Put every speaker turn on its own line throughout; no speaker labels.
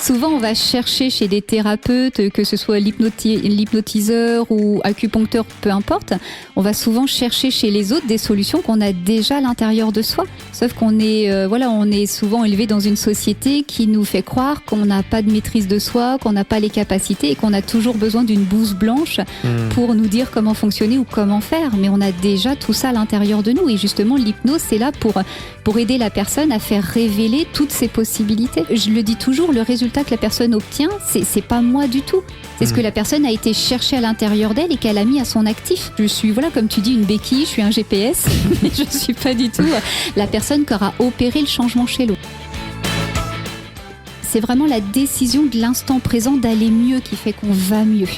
Souvent, on va chercher chez des thérapeutes, que ce soit l'hypnotiseur ou acupuncteur, peu importe, on va souvent chercher chez les autres des solutions qu'on a déjà à l'intérieur de soi. Sauf qu'on est, on est souvent élevé dans une société qui nous fait croire qu'on n'a pas de maîtrise de soi, qu'on n'a pas les capacités et qu'on a toujours besoin d'une blouse blanche pour nous dire comment fonctionner ou comment faire. Mais on a déjà tout ça à l'intérieur de nous. Et justement, l'hypnose, c'est là pour aider la personne à faire révéler toutes ses possibilités. Je le dis toujours, le résultat que la personne obtient, c'est pas moi du tout. C'est ce que la personne a été chercher à l'intérieur d'elle et qu'elle a mis à son actif. Je suis, comme tu dis, une béquille, je suis un GPS, mais je suis pas du tout la personne qui aura opéré le changement chez l'autre. C'est vraiment la décision de l'instant présent d'aller mieux qui fait qu'on va mieux.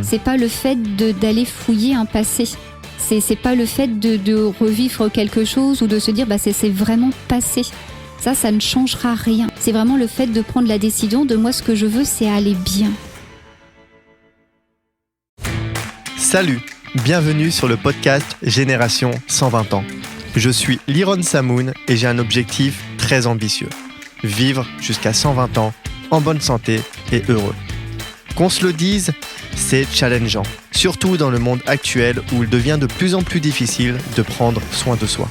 C'est pas le fait d'aller fouiller un passé. C'est pas le fait de revivre quelque chose ou de se dire c'est vraiment passé. Ça ne changera rien. C'est vraiment le fait de prendre la décision de moi, ce que je veux, c'est aller bien.
Salut, bienvenue sur le podcast Génération 120 ans. Je suis Liron Samoun et j'ai un objectif très ambitieux. Vivre jusqu'à 120 ans, en bonne santé et heureux. Qu'on se le dise, c'est challengeant. Surtout dans le monde actuel où il devient de plus en plus difficile de prendre soin de soi.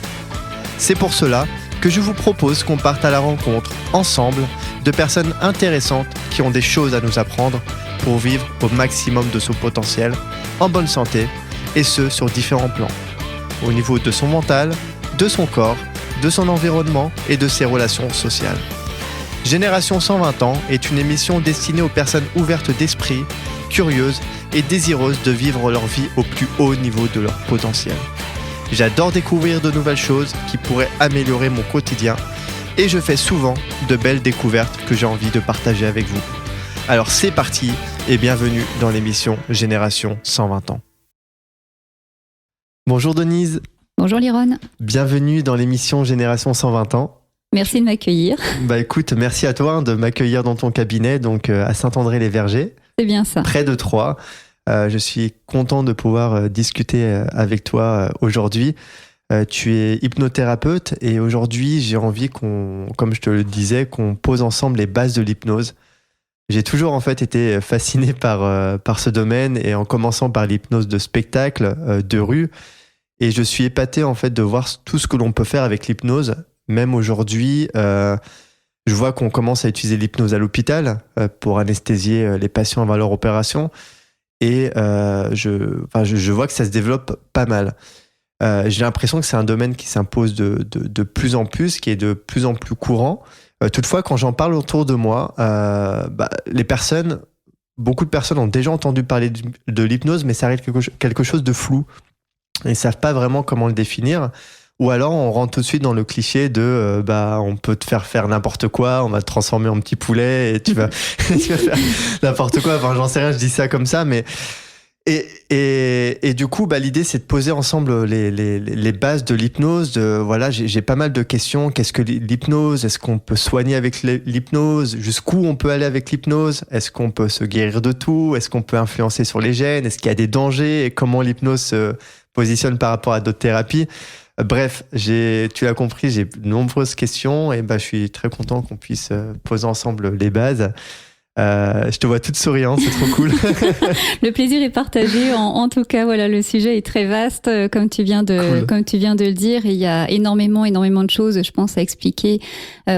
C'est pour cela que je vous propose qu'on parte à la rencontre, ensemble, de personnes intéressantes qui ont des choses à nous apprendre pour vivre au maximum de son potentiel, en bonne santé, et ce, sur différents plans. Au niveau de son mental, de son corps, de son environnement et de ses relations sociales. Génération 120 ans est une émission destinée aux personnes ouvertes d'esprit, curieuses et désireuses de vivre leur vie au plus haut niveau de leur potentiel. J'adore découvrir de nouvelles choses qui pourraient améliorer mon quotidien et je fais souvent de belles découvertes que j'ai envie de partager avec vous. Alors c'est parti et bienvenue dans l'émission Génération 120 ans. Bonjour Denise.
Bonjour Liron.
Bienvenue dans l'émission Génération 120 ans.
Merci de m'accueillir.
Écoute, merci à toi de m'accueillir dans ton cabinet, donc à Saint-André-les-Vergers.
C'est bien ça.
Près de Troyes. Je suis content de pouvoir discuter avec toi aujourd'hui. Tu es hypnothérapeute et aujourd'hui, j'ai envie comme je te le disais, qu'on pose ensemble les bases de l'hypnose. J'ai toujours en fait été fasciné par ce domaine et en commençant par l'hypnose de spectacle, de rue. Et je suis épaté en fait de voir tout ce que l'on peut faire avec l'hypnose. Même aujourd'hui, je vois qu'on commence à utiliser l'hypnose à l'hôpital pour anesthésier les patients avant leur opération. Et je vois que ça se développe pas mal. J'ai l'impression que c'est un domaine qui s'impose de plus en plus, qui est de plus en plus courant. Toutefois, quand j'en parle autour de moi, beaucoup de personnes ont déjà entendu parler de l'hypnose, mais ça reste quelque chose de flou. Ils ne savent pas vraiment comment le définir. Ou alors, on rentre tout de suite dans le cliché de on peut te faire n'importe quoi, on va te transformer en petit poulet et tu vas faire n'importe quoi. Enfin, j'en sais rien, je dis ça comme ça, mais. Et du coup, l'idée, c'est de poser ensemble les bases de l'hypnose. J'ai pas mal de questions. Qu'est-ce que l'hypnose ? Est-ce qu'on peut soigner avec l'hypnose ? Jusqu'où on peut aller avec l'hypnose ? Est-ce qu'on peut se guérir de tout ? Est-ce qu'on peut influencer sur les gènes ? Est-ce qu'il y a des dangers ? Et comment l'hypnose se positionne par rapport à d'autres thérapies ? Bref, tu l'as compris, j'ai de nombreuses questions et je suis très content qu'on puisse poser ensemble les bases. Je te vois toute souriante, c'est trop cool.
Le plaisir est partagé. En tout cas, le sujet est très vaste, comme tu viens de le dire. Et il y a énormément de choses, je pense, à expliquer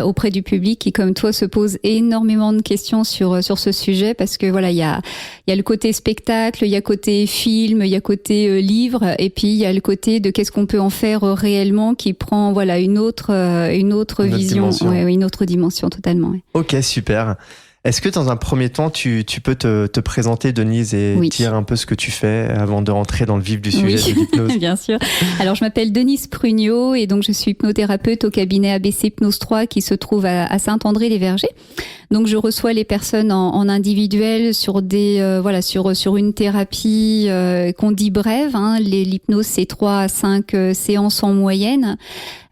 auprès du public qui, comme toi, se pose énormément de questions sur ce sujet parce que il y a le côté spectacle, il y a côté film, il y a côté livre, et puis il y a le côté de qu'est-ce qu'on peut en faire réellement qui prend une autre vision, une autre dimension totalement. Ouais.
Ok, super. Est-ce que dans un premier temps, tu peux te présenter, Denise, et dire un peu ce que tu fais avant de rentrer dans le vif du sujet de l'hypnose ?
Bien sûr. Alors, je m'appelle Denise Prugnot et donc je suis hypnothérapeute au cabinet ABC Hypnose 3 qui se trouve à Saint-André-les-Vergers. Donc, je reçois les personnes en individuel sur sur une thérapie qu'on dit brève. L'hypnose, c'est 3 à 5 séances en moyenne.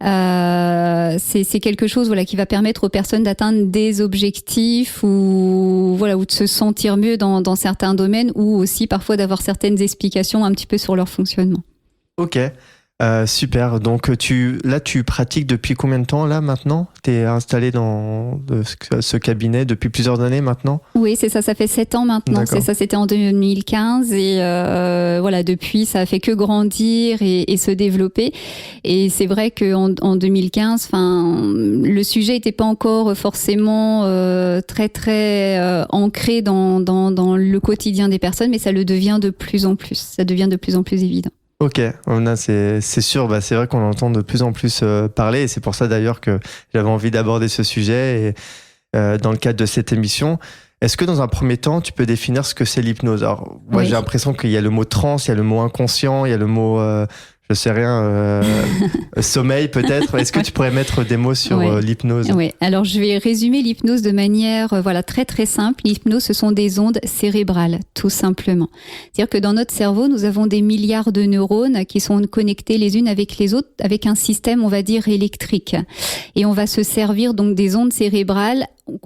C'est quelque chose qui va permettre aux personnes d'atteindre des objectifs ou de se sentir mieux dans certains domaines ou aussi parfois d'avoir certaines explications un petit peu sur leur fonctionnement.
Ok. Super. Donc tu pratiques depuis combien de temps là maintenant? Tu es installé dans ce cabinet depuis plusieurs années maintenant?
Oui, c'est ça. Ça fait 7 ans maintenant.
D'accord.
C'est ça. C'était en 2015 et voilà. Depuis, ça a fait que grandir et se développer. Et c'est vrai qu'en 2015, enfin, le sujet n'était pas encore forcément très très ancré dans le quotidien des personnes, mais ça le devient de plus en plus. Ça devient de plus en plus évident.
Ok, c'est sûr, c'est vrai qu'on entend de plus en plus parler et c'est pour ça d'ailleurs que j'avais envie d'aborder ce sujet dans le cadre de cette émission. Est-ce que dans un premier temps, tu peux définir ce que c'est l'hypnose? Alors, moi, j'ai l'impression qu'il y a le mot transe, il y a le mot inconscient, il y a le mot, je sais rien, sommeil peut-être. Est-ce que tu pourrais mettre des mots sur l'hypnose?
Oui, alors je vais résumer l'hypnose de manière très très simple. L'hypnose, ce sont des ondes cérébrales, tout simplement. C'est-à-dire que dans notre cerveau, nous avons des milliards de neurones qui sont connectés les unes avec les autres avec un système, on va dire, électrique. Et on va se servir donc des ondes cérébrales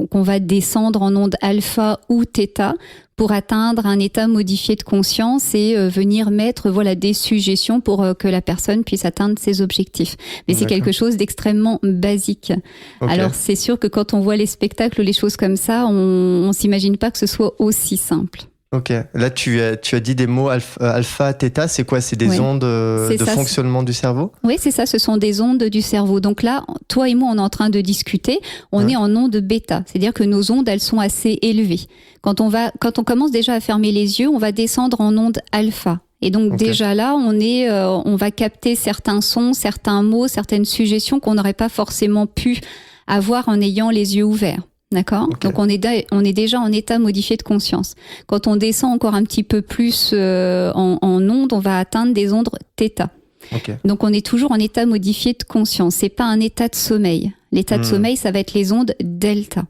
qu'on va descendre en ondes alpha ou θ pour atteindre un état modifié de conscience et venir mettre des suggestions pour que la personne puisse atteindre ses objectifs. Mais c'est quelque chose d'extrêmement basique. Okay. Alors c'est sûr que quand on voit les spectacles ou les choses comme ça, on s'imagine pas que ce soit aussi simple.
Ok, là tu as dit des mots alpha, θ, c'est quoi? C'est des ondes de fonctionnement du cerveau?
Oui, c'est ça, ce sont des ondes du cerveau. Donc là, toi et moi, on est en train de discuter, on est en onde bêta, c'est-à-dire que nos ondes, elles sont assez élevées. Quand on commence déjà à fermer les yeux, on va descendre en onde alpha. Et donc déjà là, on va capter certains sons, certains mots, certaines suggestions qu'on n'aurait pas forcément pu avoir en ayant les yeux ouverts. D'accord. Donc on est déjà en état modifié de conscience. Quand on descend encore un petit peu plus en ondes, on va atteindre des ondes θ. Donc on est toujours en état modifié de conscience. C'est pas un état de sommeil. L'état de sommeil, ça va être les ondes delta.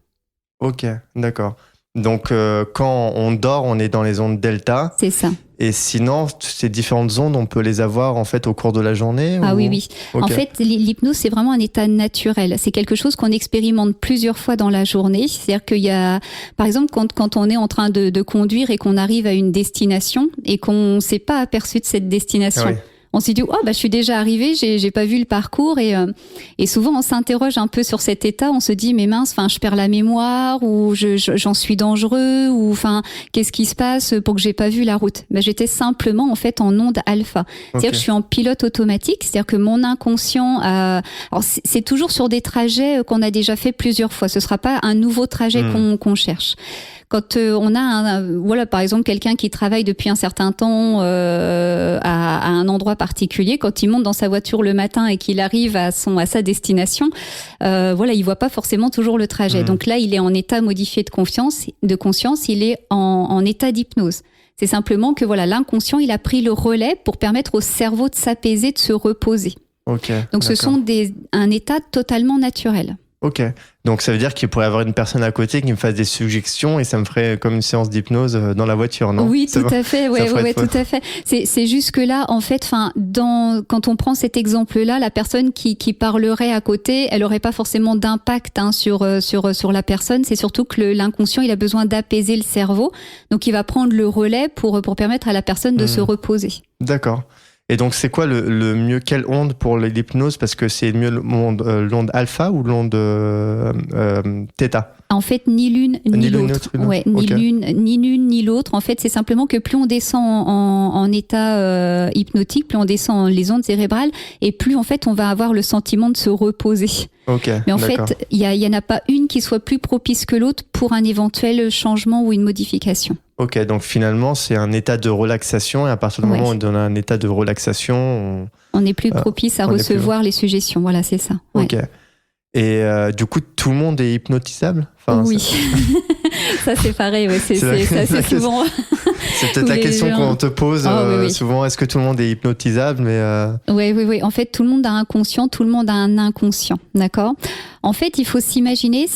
Ok, d'accord. Donc quand on dort, on est dans les ondes delta.
C'est ça.
Et sinon, ces différentes ondes, on peut les avoir en fait au cours de la journée?
Ah oui. En fait, l'hypnose, c'est vraiment un état naturel. C'est quelque chose qu'on expérimente plusieurs fois dans la journée. C'est-à-dire qu'il y a, par exemple, quand on est en train de conduire et qu'on arrive à une destination et qu'on ne s'est pas aperçu de cette destination. On s'est dit, je suis déjà arrivée, j'ai pas vu le parcours et souvent on s'interroge un peu sur cet état, on se dit, mais mince, je perds la mémoire ou j'en suis dangereux ou qu'est-ce qui se passe pour que j'ai pas vu la route? J'étais simplement en fait en onde alpha. C'est-à-dire que je suis en pilote automatique, c'est-à-dire que mon inconscient alors c'est toujours sur des trajets qu'on a déjà fait plusieurs fois, ce sera pas un nouveau trajet qu'on cherche. Quand on a par exemple quelqu'un qui travaille depuis un certain temps à un endroit particulier, quand il monte dans sa voiture le matin et qu'il arrive à sa destination, il voit pas forcément toujours le trajet. Donc là, il est en état modifié de conscience, il est en état d'hypnose. C'est simplement que l'inconscient, il a pris le relais pour permettre au cerveau de s'apaiser, de se reposer. Donc ce sont un état totalement naturel.
Ok, donc ça veut dire qu'il pourrait y avoir une personne à côté qui me fasse des suggestions et ça me ferait comme une séance d'hypnose dans la voiture, non?
Oui, tout à fait, tout à fait. C'est juste que là, en fait, quand on prend cet exemple-là, la personne qui parlerait à côté, elle aurait pas forcément d'impact sur la personne. C'est surtout que l'inconscient, il a besoin d'apaiser le cerveau, donc il va prendre le relais pour permettre à la personne de se reposer.
D'accord. Et donc, c'est quoi le mieux? Quelle onde pour l'hypnose? Parce que c'est mieux l'onde alpha ou l'onde θ?
En fait, ni l'une ni l'autre. Ni l'une ni l'autre. En fait, c'est simplement que plus on descend en état hypnotique, plus on descend les ondes cérébrales, et plus en fait on va avoir le sentiment de se reposer. Mais en fait, il y en a pas une qui soit plus propice que l'autre pour un éventuel changement ou une modification.
Ok, donc finalement, c'est un état de relaxation et à partir du moment où on est dans un état de relaxation,
on est plus propice à recevoir les suggestions. Voilà, c'est ça.
Ok. Et du coup, tout le monde est hypnotisable?
Oui, ça c'est pareil. C'est assez souvent.
C'est peut-être la question qu'on te pose souvent. Est-ce que tout le monde est hypnotisable?
Oui. En fait, tout le monde a un conscient, tout le monde a un inconscient. D'accord? En fait, il faut s'imaginer,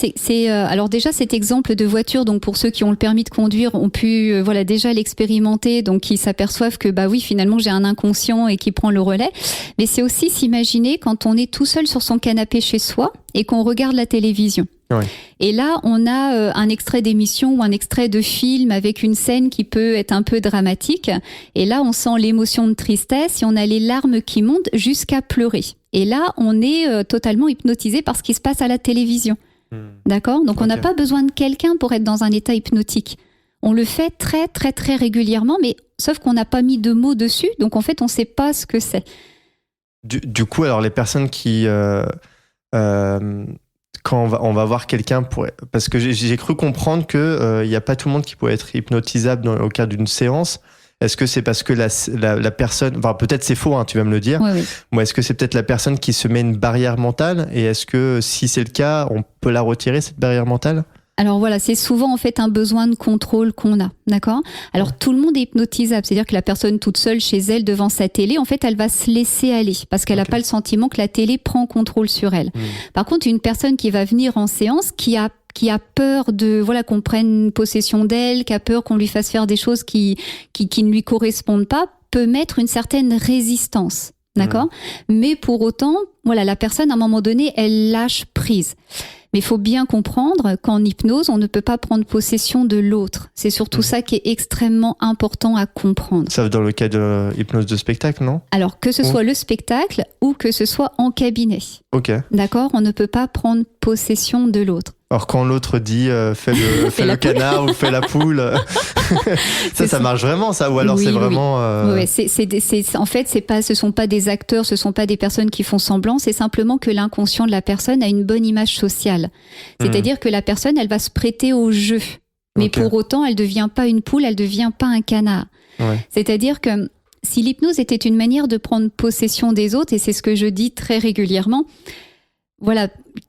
alors déjà cet exemple de voiture, donc pour ceux qui ont le permis de conduire, ont pu déjà l'expérimenter, donc qui s'aperçoivent que finalement j'ai un inconscient et qui prend le relais. Mais c'est aussi s'imaginer quand on est tout seul sur son canapé chez soi et qu'on regarde la télévision.
Ouais.
Et là, on a un extrait d'émission ou un extrait de film avec une scène qui peut être un peu dramatique. Et là, on sent l'émotion de tristesse et on a les larmes qui montent jusqu'à pleurer. Et là, on est totalement hypnotisé par ce qui se passe à la télévision. D'accord ? Donc, on n'a pas besoin de quelqu'un pour être dans un état hypnotique. On le fait très, très, très régulièrement, mais sauf qu'on n'a pas mis de mots dessus. Donc, en fait, on ne sait pas ce que c'est.
Du coup, alors, les personnes qui... quand on va voir quelqu'un parce que j'ai cru comprendre que il y a pas tout le monde qui peut être hypnotisable au cadre d'une séance. Est-ce que c'est parce que la personne, enfin peut-être c'est faux, hein, tu vas me le dire.
Oui.
Ou est-ce que c'est peut-être la personne qui se met une barrière mentale, et est-ce que si c'est le cas, on peut la retirer, cette barrière mentale?
Alors voilà, c'est souvent en fait un besoin de contrôle qu'on a, d'accord ? Alors tout le monde est hypnotisable, c'est-à-dire que la personne toute seule chez elle devant sa télé, en fait, elle va se laisser aller parce qu'elle n'a pas le sentiment que la télé prend contrôle sur elle. Par contre, une personne qui va venir en séance, qui a peur de qu'on prenne possession d'elle, qui a peur qu'on lui fasse faire des choses qui ne lui correspondent pas, peut mettre une certaine résistance. D'accord ? Mais pour autant, la personne, à un moment donné, elle lâche prise. Mais il faut bien comprendre qu'en hypnose, on ne peut pas prendre possession de l'autre. C'est surtout ça qui est extrêmement important à comprendre.
Sauf dans le cas de hypnose de spectacle, non ? Alors,
que ce soit le spectacle ou que ce soit en cabinet.
Ok.
D'accord ? On ne peut pas prendre possession de l'autre.
Alors quand l'autre dit fais le canard ou fais la poule, ça marche vraiment, ça, ou alors c'est vraiment.
Oui, en fait, ce sont pas des acteurs, ce sont pas des personnes qui font semblant. C'est simplement que l'inconscient de la personne a une bonne image sociale. C'est-à-dire que la personne, elle va se prêter au jeu, mais pour autant, elle devient pas une poule, elle devient pas un canard. Ouais. C'est-à-dire que si l'hypnose était une manière de prendre possession des autres, et c'est ce que je dis très régulièrement.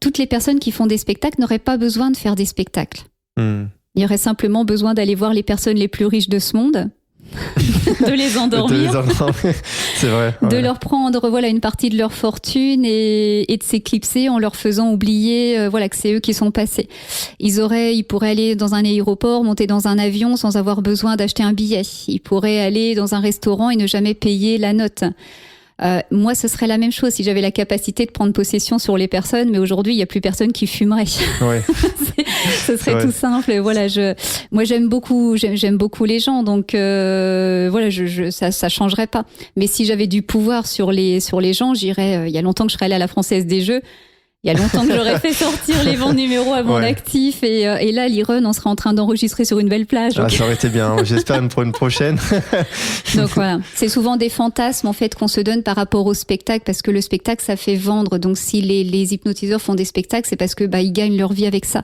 Toutes les personnes qui font des spectacles n'auraient pas besoin de faire des spectacles. Il y aurait simplement besoin d'aller voir les personnes les plus riches de ce monde, de les endormir,
c'est vrai,
de leur prendre une partie de leur fortune et de s'éclipser en leur faisant oublier que c'est eux qui sont passés. Ils pourraient aller dans un aéroport, monter dans un avion sans avoir besoin d'acheter un billet. Ils pourraient aller dans un restaurant et ne jamais payer la note. Moi, ce serait la même chose si j'avais la capacité de prendre possession sur les personnes, mais aujourd'hui, il n'y a plus personne qui fumerait. Ouais. Ce serait tout simple. Moi, j'aime beaucoup les gens, donc ça changerait pas. Mais si j'avais du pouvoir sur les gens, j'irais. Il y a longtemps que je serais allée à la Française des Jeux. Il y a longtemps que j'aurais fait sortir les vents numéros à mon actif et là, l'Iron, on serait en train d'enregistrer sur une belle plage.
Ah, ça aurait été bien. J'espère pour une prochaine.
Donc voilà, c'est souvent des fantasmes en fait qu'on se donne par rapport au spectacle parce que le spectacle, ça fait vendre. Donc si les hypnotiseurs font des spectacles, c'est parce que ils gagnent leur vie avec ça.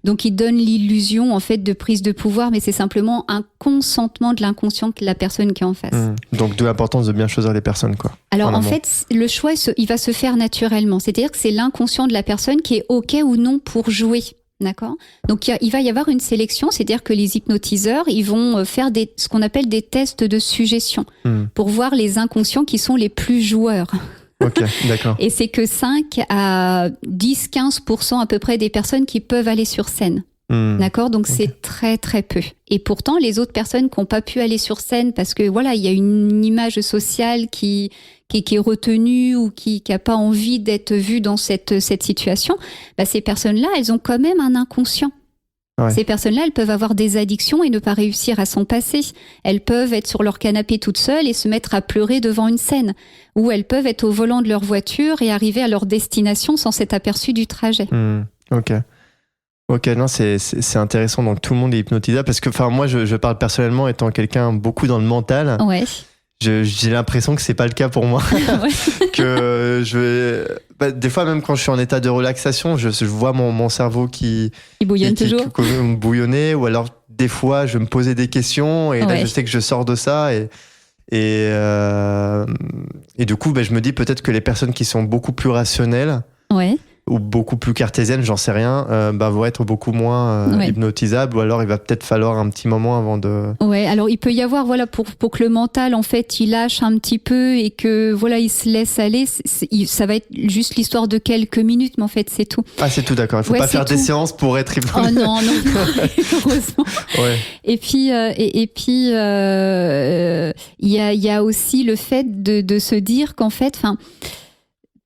Donc ils donnent l'illusion en fait de prise de pouvoir, mais c'est simplement un consentement de l'inconscient de la personne qui est en face.
Donc d'où l'importance de bien choisir les personnes, quoi.
Alors en fait, le choix, il va se faire naturellement. C'est-à-dire que c'est l'inconscient de la personne qui est OK ou non pour jouer. D'accord ? Donc il va y avoir une sélection, c'est-à-dire que les hypnotiseurs, ils vont faire ce qu'on appelle des tests de suggestion pour voir les inconscients qui sont les plus joueurs.
Ok, d'accord.
Et c'est que 5 à 10-15% à peu près des personnes qui peuvent aller sur scène. D'accord ? Donc c'est très très peu. Et pourtant, les autres personnes qui n'ont pas pu aller sur scène parce que il y a une image sociale qui est retenue ou qui n'a pas envie d'être vue dans cette situation, ces personnes-là, elles ont quand même un inconscient. Ouais. Ces personnes-là, elles peuvent avoir des addictions et ne pas réussir à s'en passer. Elles peuvent être sur leur canapé toutes seules et se mettre à pleurer devant une scène. Ou elles peuvent être au volant de leur voiture et arriver à leur destination sans s'être aperçues du trajet.
Ok, non, c'est intéressant. Donc tout le monde est hypnotisable parce que, moi, je parle personnellement étant quelqu'un beaucoup dans le mental.
Ouais.
J'ai l'impression que c'est pas le cas pour moi. Que des fois, même quand je suis en état de relaxation, je vois mon cerveau qui
bouillonne toujours.
Bouillonner, ou alors des fois, je me posais des questions et là, je sais que je sors de ça et du coup, je me dis peut-être que les personnes qui sont beaucoup plus rationnelles. Ouais. Ou beaucoup plus cartésienne, j'en sais rien, vont être beaucoup moins hypnotisables, ou alors il va peut-être falloir un petit moment avant de... Ouais,
alors il peut y avoir, pour que le mental, en fait, il lâche un petit peu et que, il se laisse aller, ça va être juste l'histoire de quelques minutes, mais en fait, c'est tout.
Ah, c'est tout, d'accord. Il faut pas faire des séances pour être hypnotisé.
Oh non, heureusement. Ouais. Et puis, il y a aussi le fait de se dire qu'en fait,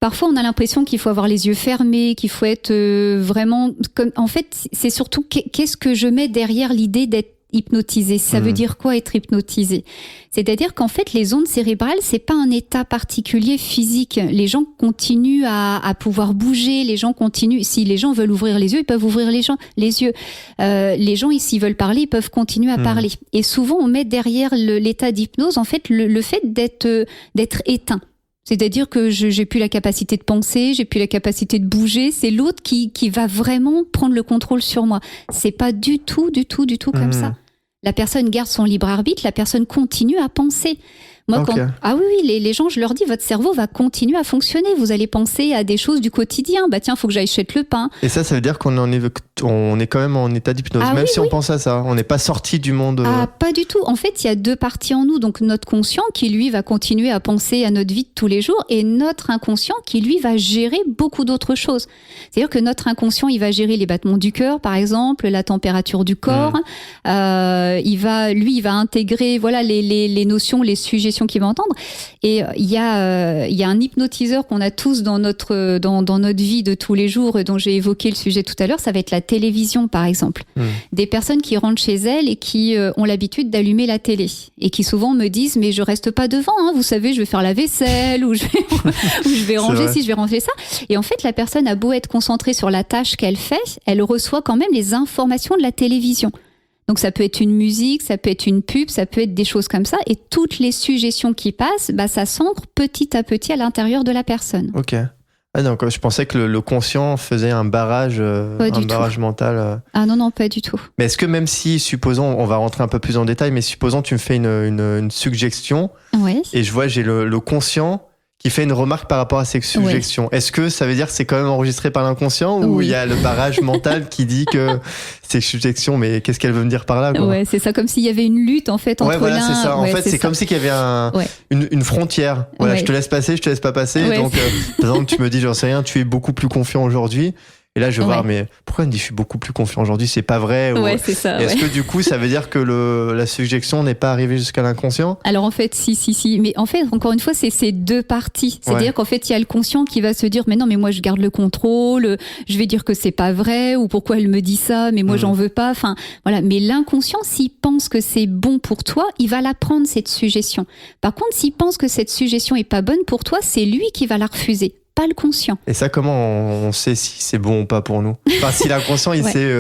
Parfois, on a l'impression qu'il faut avoir les yeux fermés, qu'il faut être vraiment... En fait, c'est surtout qu'est-ce que je mets derrière l'idée d'être hypnotisé. Ça veut dire quoi être hypnotisé? C'est-à-dire qu'en fait, les ondes cérébrales, c'est pas un état particulier physique. Les gens continuent à pouvoir bouger, les gens continuent. Si les gens veulent ouvrir les yeux, ils peuvent ouvrir les yeux. Les gens, s'ils veulent parler, ils peuvent continuer à parler. Et souvent, on met derrière l'état d'hypnose, en fait, le fait d'être éteint. C'est-à-dire que j'ai plus la capacité de penser, j'ai plus la capacité de bouger. C'est l'autre qui va vraiment prendre le contrôle sur moi. C'est pas du tout comme ça. La personne garde son libre arbitre, la personne continue à penser. Moi, les gens, je leur dis, votre cerveau va continuer à fonctionner. Vous allez penser à des choses du quotidien. Bah tiens, faut que j'aille acheter le pain.
Et ça veut dire qu'on est quand même en état d'hypnose, même si on pense à ça. On n'est pas sorti du monde.
Ah, pas du tout. En fait, il y a deux parties en nous. Donc notre conscient qui lui va continuer à penser à notre vie de tous les jours, et notre inconscient qui lui va gérer beaucoup d'autres choses. C'est-à-dire que notre inconscient, il va gérer les battements du cœur, par exemple, la température du corps. Il va intégrer les notions, les suggestions qu'il va entendre. Et il y a un hypnotiseur qu'on a tous dans notre vie de tous les jours, dont j'ai évoqué le sujet tout à l'heure. Ça va être la télévision, par exemple. Des personnes qui rentrent chez elles et qui ont l'habitude d'allumer la télé et qui souvent me disent, mais je reste pas devant, hein, vous savez, je vais faire la vaisselle ou je vais ranger ci, je vais ranger ça. Et en fait, la personne a beau être concentrée sur la tâche qu'elle fait, elle reçoit quand même les informations de la télévision. Donc ça peut être une musique, ça peut être une pub, ça peut être des choses comme ça. Et toutes les suggestions qui passent, ça s'ancre petit à petit à l'intérieur de la personne.
Ok. Ah non, je pensais que le conscient faisait un barrage mental.
Ah non, pas du tout.
Mais est-ce que même si, supposons, on va rentrer un peu plus en détail, mais supposons tu me fais une suggestion, et j'ai le conscient qui fait une remarque par rapport à ces suggestions. Est-ce que ça veut dire que c'est quand même enregistré par l'inconscient ou il y a le barrage mental qui dit que ces suggestions, mais qu'est-ce qu'elle veut me dire par là, quoi?
Ouais, c'est ça, comme s'il y avait une lutte en fait entre l'un.
C'est ça. En fait, c'est comme s'il y avait une frontière. Voilà, je te laisse passer, je te laisse pas passer. Donc, par exemple, tu me dis, j'en sais rien, tu es beaucoup plus confiant aujourd'hui. Et là, je vais voir, mais pourquoi elle me dit je suis beaucoup plus confiant aujourd'hui, c'est pas vrai?
C'est ça.
Est-ce que du coup, ça veut dire que la suggestion n'est pas arrivée jusqu'à l'inconscient?
Alors en fait, si. Mais en fait, encore une fois, c'est ces deux parties. C'est-à-dire qu'en fait, il y a le conscient qui va se dire, mais non, mais moi, je garde le contrôle, je vais dire que c'est pas vrai, ou pourquoi elle me dit ça, mais moi, j'en veux pas. Enfin, voilà. Mais l'inconscient, s'il pense que c'est bon pour toi, il va la prendre, cette suggestion. Par contre, s'il pense que cette suggestion est pas bonne pour toi, c'est lui qui va la refuser, pas le conscient.
Et ça, comment on sait si c'est bon ou pas pour nous? Enfin, si l'inconscient, il sait...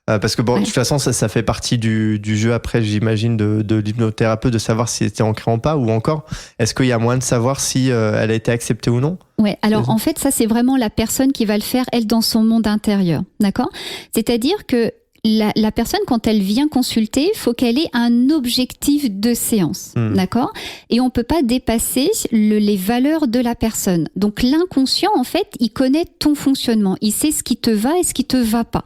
parce que de toute façon, ça fait partie du jeu après, j'imagine, de l'hypnothérapeute, de savoir si c'était ancré en pas, ou encore, est-ce qu'il y a moyen de savoir si elle a été acceptée ou non?
Ouais, alors en fait, ça, c'est vraiment la personne qui va le faire, elle, dans son monde intérieur. D'accord? C'est-à-dire que la personne, quand elle vient consulter, il faut qu'elle ait un objectif de séance, d'accord? Et on peut pas dépasser les valeurs de la personne. Donc l'inconscient, en fait, il connaît ton fonctionnement, il sait ce qui te va et ce qui te va pas.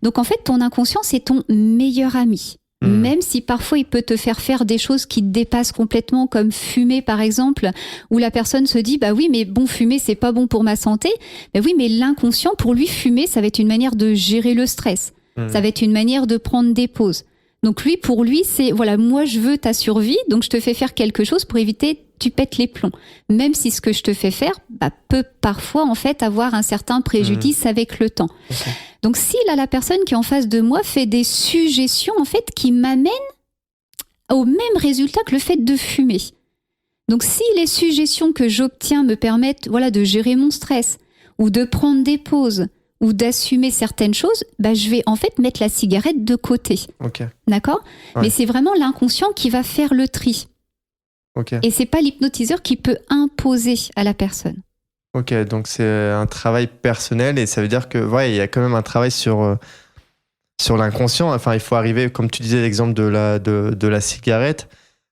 Donc en fait, ton inconscient, c'est ton meilleur ami. Même si parfois il peut te faire des choses qui te dépassent complètement, comme fumer par exemple, où la personne se dit bah oui, mais bon, fumer c'est pas bon pour ma santé. Bah oui, mais l'inconscient, pour lui, fumer, ça va être une manière de gérer le stress. Ça va être une manière de prendre des pauses. Donc pour lui, c'est voilà, moi je veux ta survie, donc je te fais faire quelque chose pour éviter tu pètes les plombs. Même si ce que je te fais faire peut parfois en fait avoir un certain préjudice avec le temps. Okay. Donc si là la personne qui est en face de moi fait des suggestions en fait qui m'amènent au même résultat que le fait de fumer. Donc si les suggestions que j'obtiens me permettent de gérer mon stress ou de prendre des pauses ou d'assumer certaines choses, je vais en fait mettre la cigarette de côté.
Okay.
D'accord ? Mais c'est vraiment l'inconscient qui va faire le tri.
Okay.
Et c'est pas l'hypnotiseur qui peut imposer à la personne.
Ok, donc c'est un travail personnel et ça veut dire que il y a quand même un travail sur l'inconscient. Enfin, il faut arriver, comme tu disais l'exemple de la cigarette,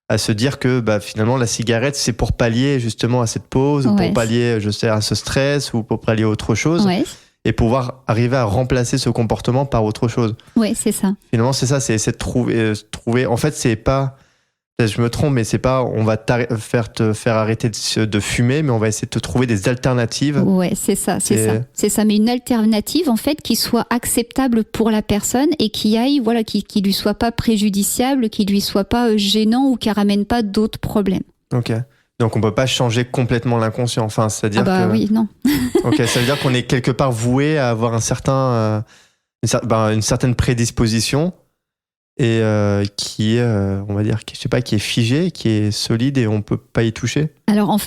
à se dire que finalement la cigarette c'est pour pallier justement à cette pause ou pour pallier à ce stress ou pour pallier à autre chose. Ouais. Et pouvoir arriver à remplacer ce comportement par autre chose.
Oui, c'est ça.
Finalement, c'est ça, c'est essayer de trouver. En fait, c'est pas. Je me trompe, mais c'est pas. On va te faire arrêter de fumer, mais on va essayer de te trouver des alternatives.
Ouais, c'est ça. C'est ça. Mais une alternative, en fait, qui soit acceptable pour la personne et qui aille, qui lui soit pas préjudiciable, qui lui soit pas gênant ou qui ramène pas d'autres problèmes.
Ok. Donc on peut pas changer complètement l'inconscient. Enfin, c'est-à-dire que.
Oui, non.
Ok, ça veut dire qu'on est quelque part voué à avoir une certaine prédisposition et qui est, on va dire, je sais pas, qui est figée, qui est solide et on peut pas y toucher.
Alors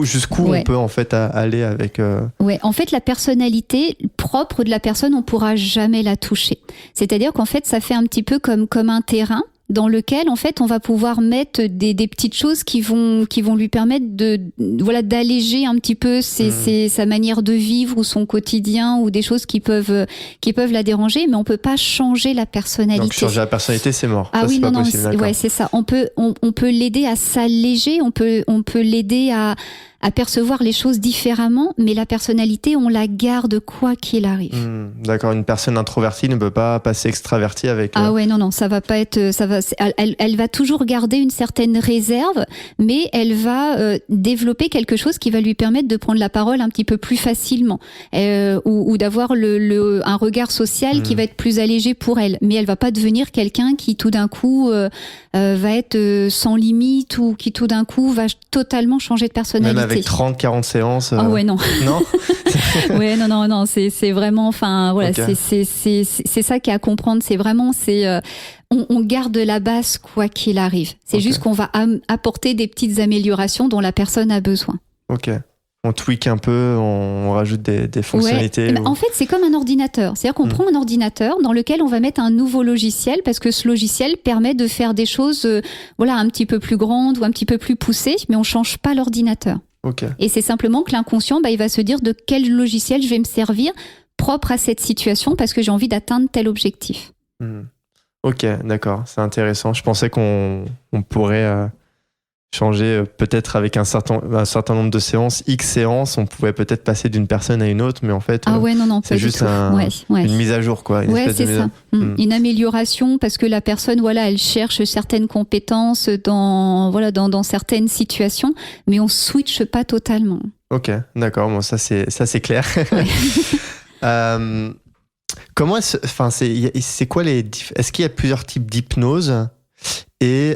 Jusqu'où on peut en fait aller avec.
Ouais, en fait, la personnalité propre de la personne, on pourra jamais la toucher. C'est-à-dire qu'en fait, ça fait un petit peu comme un terrain dans lequel en fait on va pouvoir mettre des petites choses qui vont lui permettre d'alléger un petit peu sa manière de vivre ou son quotidien ou des choses qui peuvent la déranger, mais on peut pas changer la personnalité.
Donc changer la personnalité, c'est mort.
Ah
ça,
oui,
c'est
non,
pas possible,
ouais, c'est ça. On peut l'aider à s'alléger, on peut l'aider à percevoir les choses différemment, mais la personnalité, on la garde quoi qu'il arrive.
D'accord, une personne introvertie ne peut pas passer extravertie avec.
Ah ouais, non, ça va pas être, elle va toujours garder une certaine réserve, mais elle va développer quelque chose qui va lui permettre de prendre la parole un petit peu plus facilement, ou d'avoir un regard social qui va être plus allégé pour elle. Mais elle va pas devenir quelqu'un qui tout d'un coup va être sans limite ou qui tout d'un coup va totalement changer de personnalité.
Même avec 30-40 séances.
Ah ouais, non.
Non.
Ouais, non, c'est vraiment, enfin voilà,
Okay.
c'est ça qu'il y a à comprendre. C'est vraiment, on garde la base quoi qu'il arrive. C'est juste qu'on va apporter des petites améliorations dont la personne a besoin.
Ok. On tweak un peu, on rajoute des fonctionnalités.
Ouais. En fait, c'est comme un ordinateur. C'est-à-dire qu'on prend un ordinateur dans lequel on va mettre un nouveau logiciel parce que ce logiciel permet de faire des choses, un petit peu plus grandes ou un petit peu plus poussées, mais on change pas l'ordinateur.
Okay.
Et c'est simplement que l'inconscient, il va se dire de quel logiciel je vais me servir propre à cette situation parce que j'ai envie d'atteindre tel objectif.
Ok, d'accord, c'est intéressant. Je pensais qu'on pourrait changer peut-être avec un certain nombre de séances, X séances, on pouvait peut-être passer d'une personne à une autre, mais en fait,
non,
c'est juste une mise à jour, quoi.
C'est ça. Une amélioration parce que la personne, elle cherche certaines compétences dans certaines situations, mais on switche pas totalement.
Ok, d'accord. Bon, ça c'est clair. Ouais. Comment c'est quoi est-ce qu'il y a plusieurs types d'hypnose? Et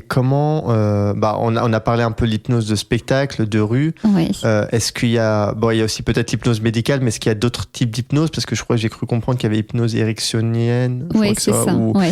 comment on a parlé un peu de l'hypnose de spectacle, de rue.
Ouais.
Est-ce qu'il y a il y a aussi peut-être l'hypnose médicale, mais est-ce qu'il y a d'autres types d'hypnose? Parce que je crois que j'ai cru comprendre qu'il y avait hypnose ericksonienne.
Oui, c'est ça. Ouais.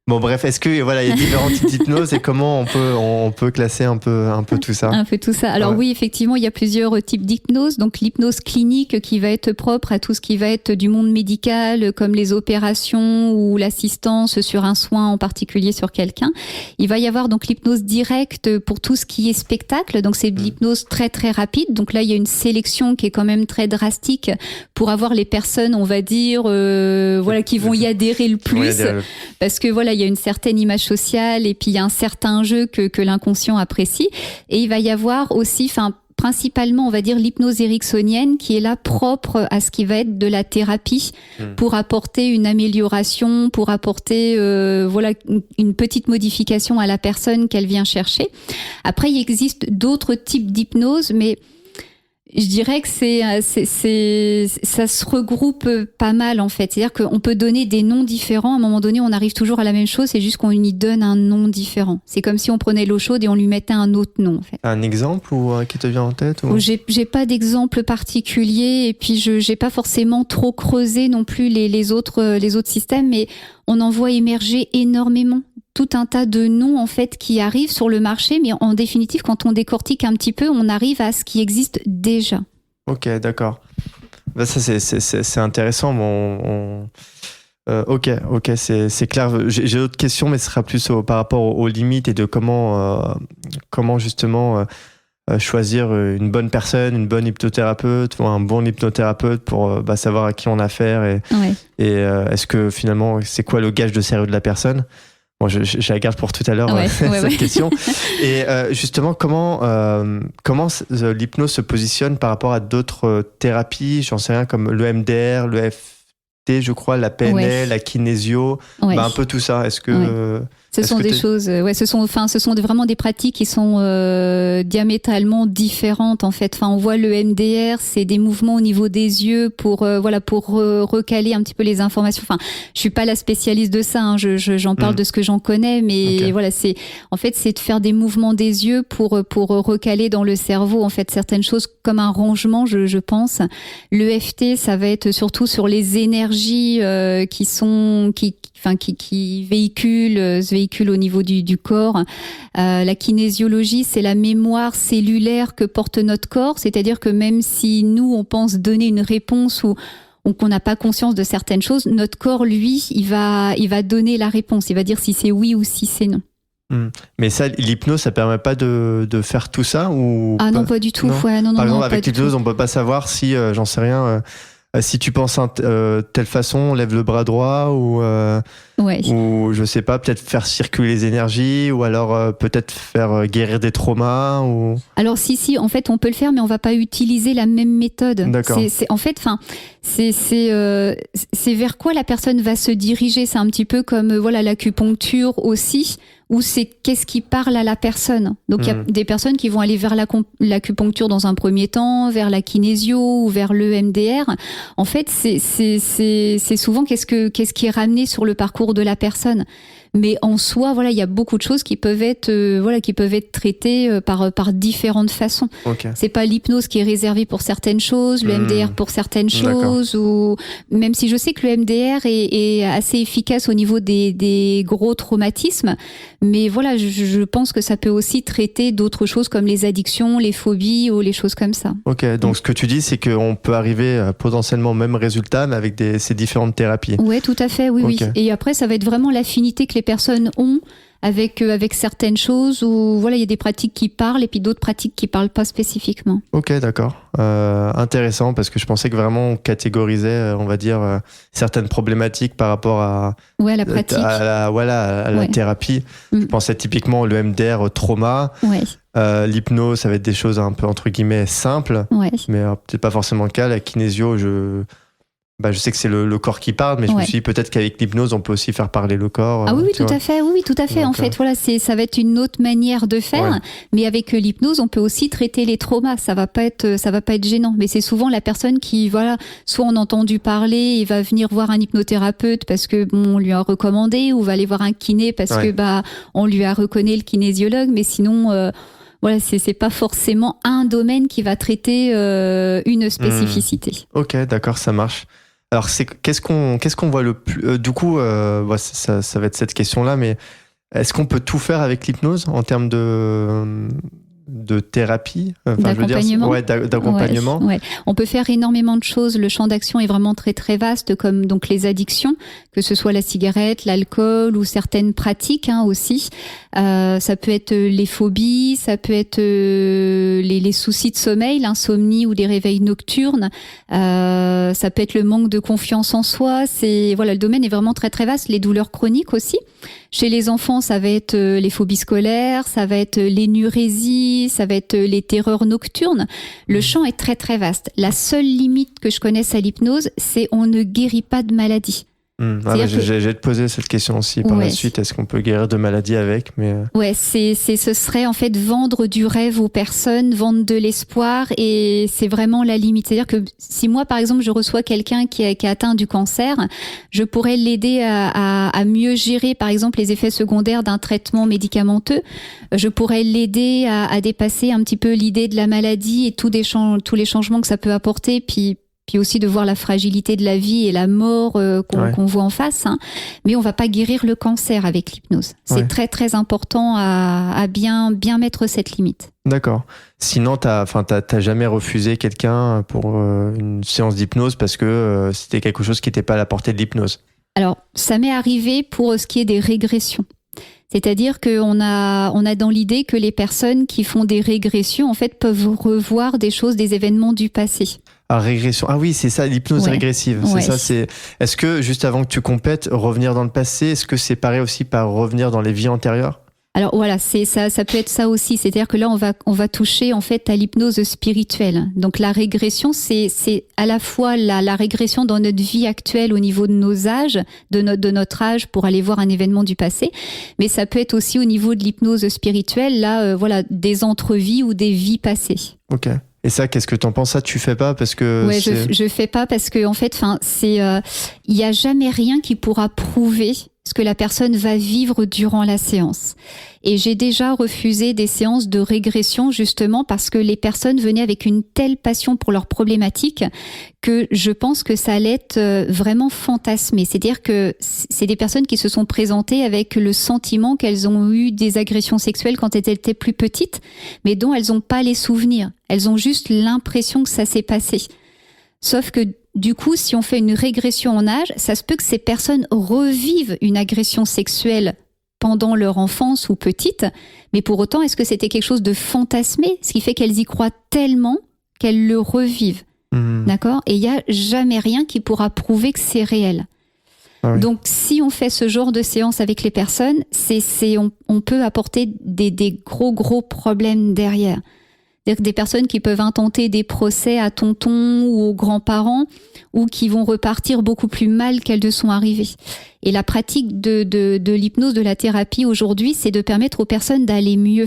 Bon, bref, est-ce que il y a différents types d'hypnose et comment on peut classer un peu tout ça?
Un peu tout ça. Alors oui, effectivement, il y a plusieurs types d'hypnose. Donc l'hypnose clinique qui va être propre à tout ce qui va être du monde médical, comme les opérations ou l'assistance sur un soin en particulier sur quelqu'un. Il va y avoir donc l'hypnose directe pour tout ce qui est spectacle. Donc c'est de l'hypnose très très rapide. Donc là, il y a une sélection qui est quand même très drastique pour avoir les personnes, on va dire, qui vont y adhérer le plus, parce que il y a une certaine image sociale et puis il y a un certain jeu que l'inconscient apprécie. Et il va y avoir aussi, principalement, on va dire, l'hypnose ericksonienne qui est là propre à ce qui va être de la thérapie pour apporter une amélioration, pour apporter une petite modification à la personne qu'elle vient chercher. Après, il existe d'autres types d'hypnose, mais je dirais que ça se regroupe pas mal en fait. C'est-à-dire qu'on peut donner des noms différents. À un moment donné, on arrive toujours à la même chose. C'est juste qu'on y donne un nom différent. C'est comme si on prenait l'eau chaude et on lui mettait un autre nom en fait.
Un exemple qui te vient en tête ou...
J'ai pas d'exemple particulier et puis j'ai pas forcément trop creusé non plus les autres systèmes, mais on en voit émerger énormément. Tout un tas de noms en fait qui arrivent sur le marché, mais en définitive, quand on décortique un petit peu, on arrive à ce qui existe déjà.
Ok, d'accord. Ça c'est intéressant. Ok, c'est clair. J'ai d'autres questions, mais ce sera plus par rapport aux limites et de comment justement choisir une bonne personne, une bonne hypnothérapeute, ou un bon hypnothérapeute pour savoir à qui on a affaire et est-ce que finalement c'est quoi le gage de sérieux de la personne. Bon, je la garde pour tout à l'heure, cette question. Et justement, comment l'hypnose se positionne par rapport à d'autres thérapies, j'en sais rien, comme le MDR, le FT, je crois, la PNL, la kinésio, un peu tout ça. Est-ce que
Ce sont des choses, ce sont vraiment des pratiques qui sont diamétralement différentes en fait. Enfin, on voit le MDR, c'est des mouvements au niveau des yeux pour recaler un petit peu les informations. Enfin, je suis pas la spécialiste de ça, hein. J'en parle de ce que j'en connais, mais voilà, c'est de faire des mouvements des yeux pour recaler dans le cerveau en fait certaines choses comme un rangement, je pense. L'EFT, ça va être surtout sur les énergies qui véhiculent au niveau du corps. La kinésiologie, c'est la mémoire cellulaire que porte notre corps, c'est-à-dire que même si nous, on pense donner une réponse ou qu'on n'a pas conscience de certaines choses, notre corps, lui, il va donner la réponse, il va dire si c'est oui ou si c'est non.
Mais ça, l'hypnose, ça permet pas de faire tout ça ou
Ah non, pas du tout.
Non. Par exemple, avec l'hypnose, on peut pas savoir si, j'en sais rien, si tu penses telle façon, lève le bras droit ou je sais pas, peut-être faire circuler les énergies ou alors peut-être faire guérir des traumas ou...
Alors si, en fait, on peut le faire, mais on va pas utiliser la même méthode.
D'accord.
C'est vers quoi la personne va se diriger. C'est un petit peu comme l'acupuncture aussi, où c'est qu'est-ce qui parle à la personne. Donc il y a des personnes qui vont aller vers l'acupuncture dans un premier temps, vers la kinésio ou vers le MDR. En fait, c'est souvent qu'est-ce qui est ramené sur le parcours de la personne. Mais en soi, il y a beaucoup de choses qui peuvent être traitées par différentes façons.
Okay.
C'est pas l'hypnose qui est réservée pour certaines choses, le MDR pour certaines choses, ou même si je sais que le MDR est assez efficace au niveau des gros traumatismes, mais voilà, je pense que ça peut aussi traiter d'autres choses comme les addictions, les phobies ou les choses comme ça.
Ok, donc ce que tu dis, c'est qu'on peut arriver potentiellement au même résultat, mais avec ces différentes thérapies.
Ouais, tout à fait, oui. Et après, ça va être vraiment l'affinité que les personnes ont avec certaines choses où il y a des pratiques qui parlent et puis d'autres pratiques qui parlent pas spécifiquement. Ok,
d'accord. Intéressant, parce que je pensais que vraiment on catégorisait, on va dire, certaines problématiques par rapport à
la pratique,
à la thérapie. Je pensais typiquement le MDR trauma. L'hypnose, ça va être des choses un peu entre guillemets simples, mais peut-être pas forcément le cas. La kinésio, je sais que c'est le corps qui parle, mais je me suis dit peut-être qu'avec l'hypnose, on peut aussi faire parler le corps.
Ah oui, tout à fait. Donc, en fait, ça va être une autre manière de faire, mais avec l'hypnose, on peut aussi traiter les traumas. Ça va pas être gênant. Mais c'est souvent la personne qui, soit on a entendu parler et va venir voir un hypnothérapeute parce que on lui a recommandé, ou va aller voir un kiné parce que on lui a reconnu le kinésiologue, mais sinon. C'est pas forcément un domaine qui va traiter une spécificité.
Ok, d'accord, ça marche. Alors, qu'est-ce qu'on voit le plus... du coup, ça va être cette question-là, mais est-ce qu'on peut tout faire avec l'hypnose en termes de thérapie,
d'accompagnement.
D'accompagnement.
Ouais. On peut faire énormément de choses. Le champ d'action est vraiment très très vaste, comme donc les addictions, que ce soit la cigarette, l'alcool ou certaines pratiques aussi. Ça peut être les phobies, ça peut être les soucis de sommeil, l'insomnie ou des réveils nocturnes. Ça peut être le manque de confiance en soi. Le domaine est vraiment très très vaste. Les douleurs chroniques aussi. Chez les enfants, ça va être les phobies scolaires, ça va être l'énurésie, ça va être les terreurs nocturnes. Le champ est très très vaste. La seule limite que je connaisse à l'hypnose, c'est on ne guérit pas de maladie.
Je vais te poser cette question aussi par la suite. Est-ce qu'on peut guérir de maladies avec
ce serait en fait vendre du rêve aux personnes, vendre de l'espoir, et c'est vraiment la limite. C'est-à-dire que si moi, par exemple, je reçois quelqu'un qui a atteint du cancer, je pourrais l'aider à mieux gérer, par exemple, les effets secondaires d'un traitement médicamenteux. Je pourrais l'aider à dépasser un petit peu l'idée de la maladie et tous les changements que ça peut apporter, puis aussi de voir la fragilité de la vie et la mort qu'on voit en face. Mais on va pas guérir le cancer avec l'hypnose. C'est très très important à bien mettre cette limite.
D'accord. Sinon, t'as jamais refusé quelqu'un pour une séance d'hypnose parce que c'était quelque chose qui n'était pas à la portée de l'hypnose?
Alors, ça m'est arrivé pour ce qui est des régressions. C'est-à-dire qu'on a dans l'idée que les personnes qui font des régressions, en fait, peuvent revoir des choses, des événements du passé.
Régression. Ah oui, c'est ça, l'hypnose régressive. C'est ça, Est-ce que, juste avant que tu complètes, revenir dans le passé, est-ce que c'est pareil aussi par revenir dans les vies antérieures?
Alors voilà, c'est ça peut être ça aussi. C'est-à-dire que là, on va toucher en fait à l'hypnose spirituelle. Donc la régression, c'est à la fois la régression dans notre vie actuelle au niveau de nos âges, de notre âge pour aller voir un événement du passé, mais ça peut être aussi au niveau de l'hypnose spirituelle, là, voilà, des entrevies ou des vies passées.
Ok. Et ça, qu'est-ce que t'en penses? Ça, tu fais pas parce que...
Ouais, je fais pas parce que en fait, il y a jamais rien qui pourra prouver ce que la personne va vivre durant la séance. Et j'ai déjà refusé des séances de régression justement parce que les personnes venaient avec une telle passion pour leurs problématiques que je pense que ça allait être vraiment fantasmé. C'est-à-dire que c'est des personnes qui se sont présentées avec le sentiment qu'elles ont eu des agressions sexuelles quand elles étaient plus petites, mais dont elles n'ont pas les souvenirs. Elles ont juste l'impression que ça s'est passé. Sauf que du coup, si on fait une régression en âge, ça se peut que ces personnes revivent une agression sexuelle pendant leur enfance ou petite, mais pour autant, est-ce que c'était quelque chose de fantasmé, ce qui fait qu'elles y croient tellement qu'elles le revivent, d'accord ? Et il n'y a jamais rien qui pourra prouver que c'est réel. Ah oui. Donc, si on fait ce genre de séance avec les personnes, on peut apporter des gros problèmes derrière. C'est-à-dire des personnes qui peuvent intenter des procès à tonton ou aux grands-parents ou qui vont repartir beaucoup plus mal qu'elles ne sont arrivées. Et la pratique de l'hypnose, de la thérapie aujourd'hui, c'est de permettre aux personnes d'aller mieux.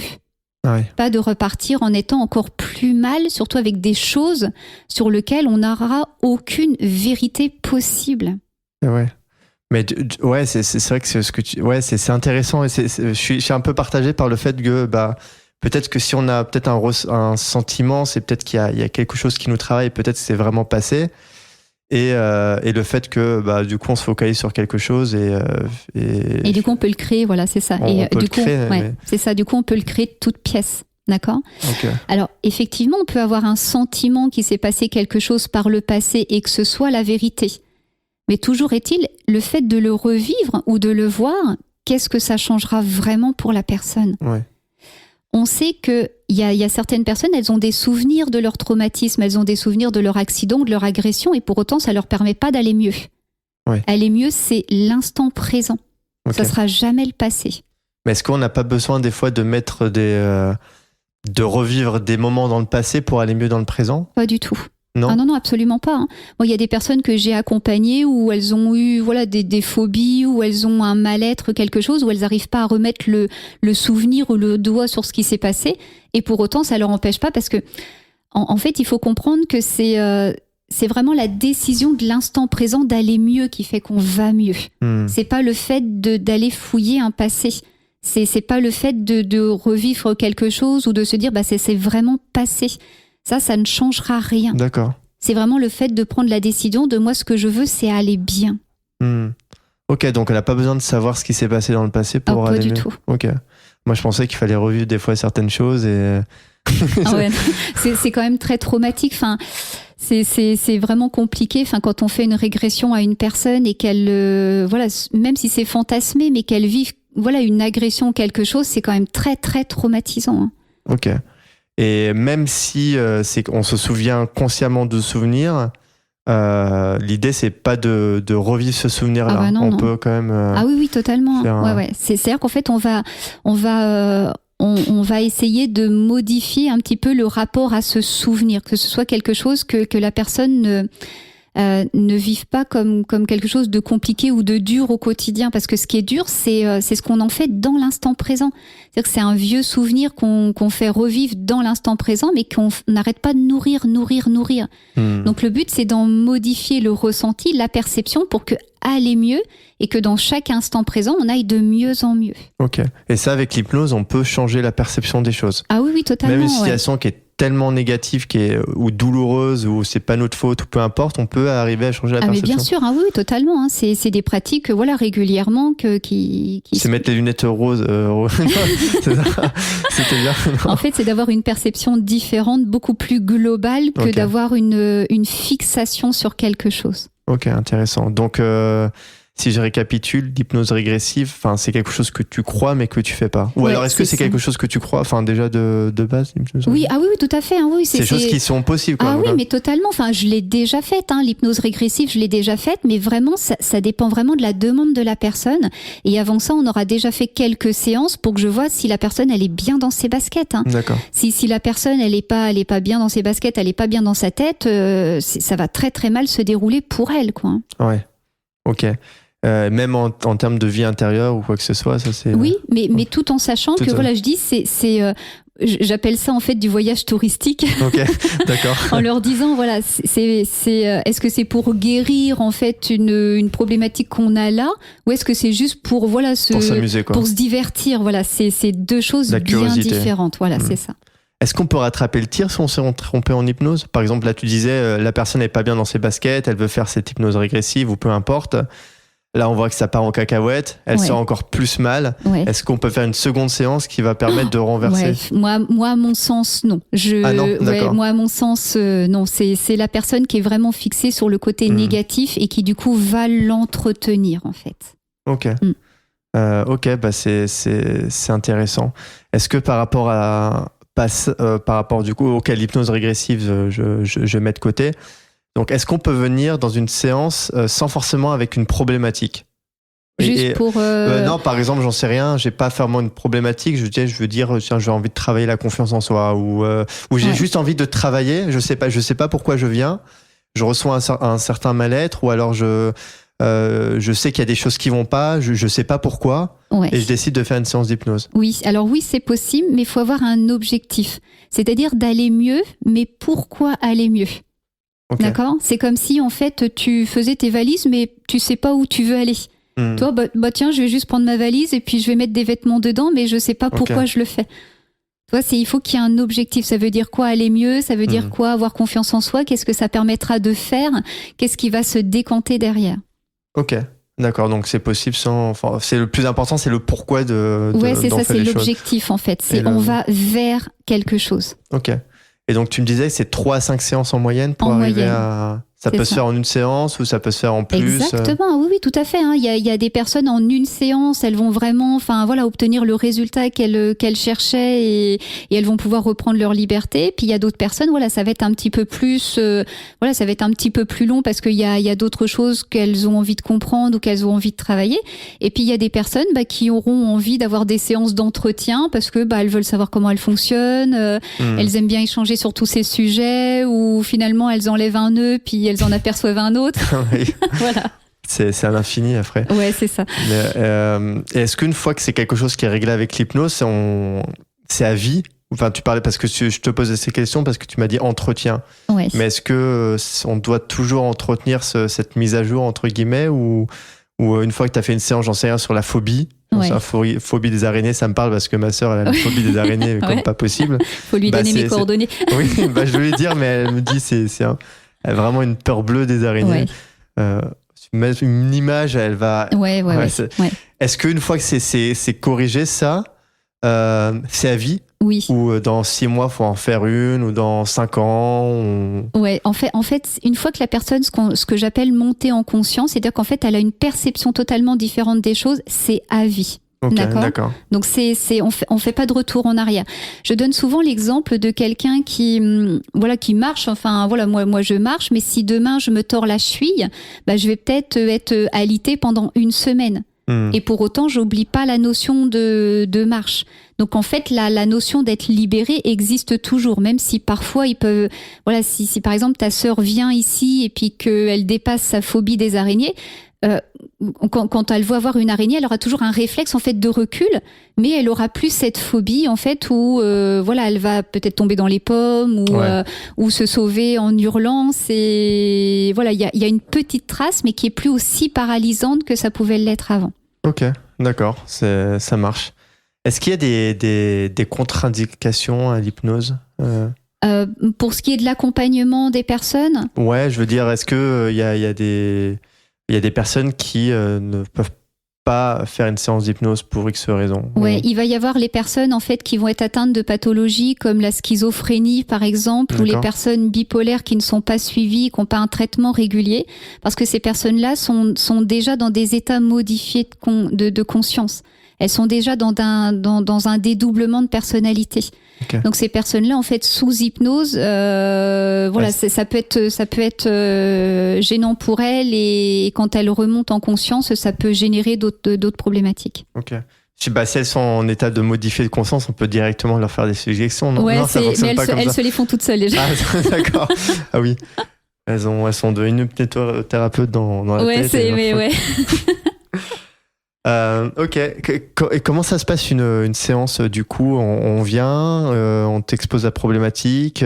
Ah oui. Pas de repartir en étant encore plus mal, surtout avec des choses sur lesquelles on n'aura aucune vérité possible.
Ouais. Mais ouais, c'est vrai que c'est intéressant et je suis un peu partagé par le fait que peut-être que si on a peut-être un sentiment, c'est peut-être qu'il y a quelque chose qui nous travaille, peut-être que c'est vraiment passé. Et le fait que du coup on se focalise sur quelque chose et
du coup on peut le créer, voilà, c'est ça. C'est ça. Du coup on peut le créer de toute pièce, d'accord. Okay. Alors effectivement on peut avoir un sentiment qu'il s'est passé quelque chose par le passé et que ce soit la vérité. Mais toujours est-il, le fait de le revivre ou de le voir, qu'est-ce que ça changera vraiment pour la personne ? Ouais. On sait qu'il y a certaines personnes, elles ont des souvenirs de leur traumatisme, elles ont des souvenirs de leur accident, de leur agression, et pour autant, ça ne leur permet pas d'aller mieux. Ouais. Aller mieux, c'est l'instant présent. Okay. Ça ne sera jamais le passé.
Mais est-ce qu'on n'a pas besoin des fois de mettre de revivre des moments dans le passé pour aller mieux dans le présent ?
Pas du tout.
Non.
Ah non, absolument pas. Moi, il y a des personnes que j'ai accompagnées où elles ont eu des phobies, où elles ont un mal-être, quelque chose, où elles n'arrivent pas à remettre le souvenir ou le doigt sur ce qui s'est passé. Et pour autant, ça ne leur empêche pas parce que, en fait, il faut comprendre que c'est vraiment la décision de l'instant présent d'aller mieux qui fait qu'on va mieux. C'est pas le fait d'aller fouiller un passé. C'est pas le fait de revivre quelque chose ou de se dire c'est vraiment passé. Ça ne changera rien.
D'accord.
C'est vraiment le fait de prendre la décision de moi, ce que je veux, c'est aller bien.
Ok, donc elle n'a pas besoin de savoir ce qui s'est passé dans le passé pour aller mieux. Pas du tout. Ok. Moi, je pensais qu'il fallait revivre des fois certaines choses et...
Ah ouais, c'est quand même très traumatique. Enfin, c'est vraiment compliqué. Enfin, quand on fait une régression à une personne et qu'elle, même si c'est fantasmé, mais qu'elle vive, une agression, quelque chose, c'est quand même très, très traumatisant.
Ok. Et même si on se souvient consciemment de souvenirs, l'idée c'est pas de revivre ce souvenir-là.
Ah bah non,
on peut quand même.
Ah oui, totalement. Ouais. C'est-à-dire qu'en fait, on va essayer de modifier un petit peu le rapport à ce souvenir, que ce soit quelque chose que la personne ne vive pas comme quelque chose de compliqué ou de dur au quotidien, parce que ce qui est dur, c'est ce qu'on en fait dans l'instant présent. C'est-à-dire que c'est un vieux souvenir qu'on fait revivre dans l'instant présent, mais qu'on n'arrête pas de nourrir. Donc le but, c'est d'en modifier le ressenti, la perception, pour que aller mieux et que dans chaque instant présent, on aille de mieux en mieux.
Ok. Et ça, avec l'hypnose, on peut changer la perception des choses.
Ah oui, totalement.
Même une situation qui est tellement négative, ou douloureuse, ou c'est pas notre faute, ou peu importe, on peut arriver à changer la perception.
Mais bien sûr, oui, totalement. C'est des pratiques, régulièrement qui
c'est mettre les lunettes roses. C'est ça. C'était bien.
En fait, c'est d'avoir une perception différente, beaucoup plus globale que d'avoir une fixation sur quelque chose.
Ok, intéressant. Donc, si je récapitule, l'hypnose régressive, c'est quelque chose que tu crois mais que tu fais pas. Ou alors est-ce que c'est quelque chose que tu crois, déjà de base, l'hypnose
Oui, oui, tout à fait. Hein, oui,
c'est des choses qui sont possibles. Quoi,
oui, mais totalement. Je l'ai déjà faite. L'hypnose régressive, je l'ai déjà faite, mais vraiment, ça dépend vraiment de la demande de la personne. Et avant ça, on aura déjà fait quelques séances pour que je vois si la personne, elle est bien dans ses baskets.
D'accord.
Si la personne, elle est pas bien dans ses baskets, elle est pas bien dans sa tête, ça va très très mal se dérouler pour elle, quoi.
Ouais. Ok. Même en termes de vie intérieure ou quoi que ce soit, ça c'est...
Oui, mais tout en sachant que, je dis, j'appelle ça en fait du voyage touristique.
Ok, d'accord.
En leur disant, est-ce que c'est pour guérir en fait une problématique qu'on a là, ou est-ce que c'est juste pour pour
s'amuser, quoi.
Pour se divertir. Voilà, c'est deux choses bien différentes. Voilà, c'est ça.
Est-ce qu'on peut rattraper le tir si on s'est trompé en hypnose ? Par exemple, là tu disais, la personne n'est pas bien dans ses baskets, elle veut faire cette hypnose régressive ou peu importe. Là, on voit que ça part en cacahuète, elle sent encore plus mal. Ouais. Est-ce qu'on peut faire une seconde séance qui va permettre de renverser ?
Moi, à mon sens, non. Moi, à mon sens, non. C'est la personne qui est vraiment fixée sur le côté négatif et qui, du coup, va l'entretenir, en fait.
Ok. C'est intéressant. Est-ce que par rapport du coup à l'hypnose régressive, je mets de côté. Donc, est-ce qu'on peut venir dans une séance sans forcément avec une problématique ? Non, par exemple, j'en sais rien, j'ai pas vraiment une problématique, je veux dire, tiens, j'ai envie de travailler la confiance en soi, ou j'ai juste envie de travailler, je sais pas pourquoi je viens, je reçois un certain mal-être, ou alors je sais qu'il y a des choses qui vont pas, je sais pas pourquoi, et je décide de faire une séance d'hypnose.
Oui, alors oui, c'est possible, mais il faut avoir un objectif, c'est-à-dire d'aller mieux, mais pourquoi aller mieux ? Okay. D'accord ? C'est comme si, en fait, tu faisais tes valises, mais tu sais pas où tu veux aller. Toi, tiens, je vais juste prendre ma valise et puis je vais mettre des vêtements dedans, mais je sais pas pourquoi je le fais. Toi, il faut qu'il y ait un objectif. Ça veut dire quoi aller mieux ? Ça veut dire quoi avoir confiance en soi ? Qu'est-ce que ça permettra de faire ? Qu'est-ce qui va se décanter derrière ?
Ok. D'accord, donc c'est possible c'est le plus important, c'est le pourquoi de
c'est ça, c'est l'objectif en fait. On va vers quelque chose.
Ok. Et donc, tu me disais que c'est 3 à 5 séances en moyenne pour arriver à... Ça peut se faire en une séance ou ça peut se faire en plus.
Exactement, oui, tout à fait. Il y a des personnes en une séance, elles vont vraiment, obtenir le résultat qu'elles cherchaient et elles vont pouvoir reprendre leur liberté. Puis il y a d'autres personnes, ça va être un petit peu plus, ça va être un petit peu plus long parce qu'il y a d'autres choses qu'elles ont envie de comprendre ou qu'elles ont envie de travailler. Et puis il y a des personnes qui auront envie d'avoir des séances d'entretien parce que elles veulent savoir comment elles fonctionnent. Elles aiment bien échanger sur tous ces sujets où finalement elles enlèvent un nœud puis elles en aperçoivent un autre. Voilà.
C'est à l'infini après.
Ouais, c'est ça.
Mais, est-ce qu'une fois que c'est quelque chose qui est réglé avec l'hypnose, c'est à vie ? Enfin, tu parlais parce que je te posais ces questions parce que tu m'as dit entretien.
Ouais.
Mais est-ce que on doit toujours entretenir cette mise à jour entre guillemets ou une fois que tu as fait une séance, j'en sais rien, sur la phobie, la phobie des araignées, ça me parle parce que ma sœur elle a la phobie des araignées comme pas possible.
Faut lui donner mes coordonnées.
Oui, je voulais dire, mais elle me dit elle a vraiment une peur bleue des araignées. Tu mets une image, elle va.
Ouais.
Est-ce qu'une fois que c'est corrigé ça, c'est à vie?
Oui.
Ou dans 6 mois, il faut en faire une, ou dans 5 ans
Ouais, en fait, une fois que la personne, ce que j'appelle monter en conscience, c'est-à-dire qu'en fait, elle a une perception totalement différente des choses, c'est à vie.
Okay, d'accord.
Donc on fait pas de retour en arrière. Je donne souvent l'exemple de quelqu'un qui marche. Moi je marche, mais si demain je me tords la cheville, je vais peut-être être alitée pendant 1 semaine. Et pour autant, j'oublie pas la notion de marche. Donc en fait, la notion d'être libéré existe toujours, même si parfois il peut, si par exemple ta sœur vient ici et puis qu'elle dépasse sa phobie des araignées. Quand elle voit avoir une araignée, elle aura toujours un réflexe en fait de recul, mais elle aura plus cette phobie en fait où elle va peut-être tomber dans les pommes ou se sauver en hurlant. Il y a une petite trace, mais qui est plus aussi paralysante que ça pouvait l'être avant.
Ok, d'accord, ça marche. Est-ce qu'il y a des contre-indications à l'hypnose
pour ce qui est de l'accompagnement des personnes?
Ouais, je veux dire, est-ce que il y a des personnes qui ne peuvent pas faire une séance d'hypnose pour X raisons.
Ouais, il va y avoir les personnes en fait qui vont être atteintes de pathologies comme la schizophrénie par exemple, ou les personnes bipolaires qui ne sont pas suivies, qui n'ont pas un traitement régulier, parce que ces personnes-là sont déjà dans des états modifiés de conscience. Elles sont déjà dans un dédoublement de personnalité. Okay. Donc ces personnes-là, en fait, sous hypnose, ça peut être gênant pour elles, et quand elles remontent en conscience, ça peut générer d'autres problématiques.
Ok. Si elles sont en état de modifier de conscience, on peut directement leur faire des suggestions. Non,
ouais,
non, ça fonctionne
mais
pas comme ça.
Elles se les font toutes seules déjà.
Ah, d'accord. Ah oui. Elles sont de hypnothérapeute dans la tête.
Ouais.
Ok. Et comment ça se passe une séance du coup? On vient, on t'expose la problématique,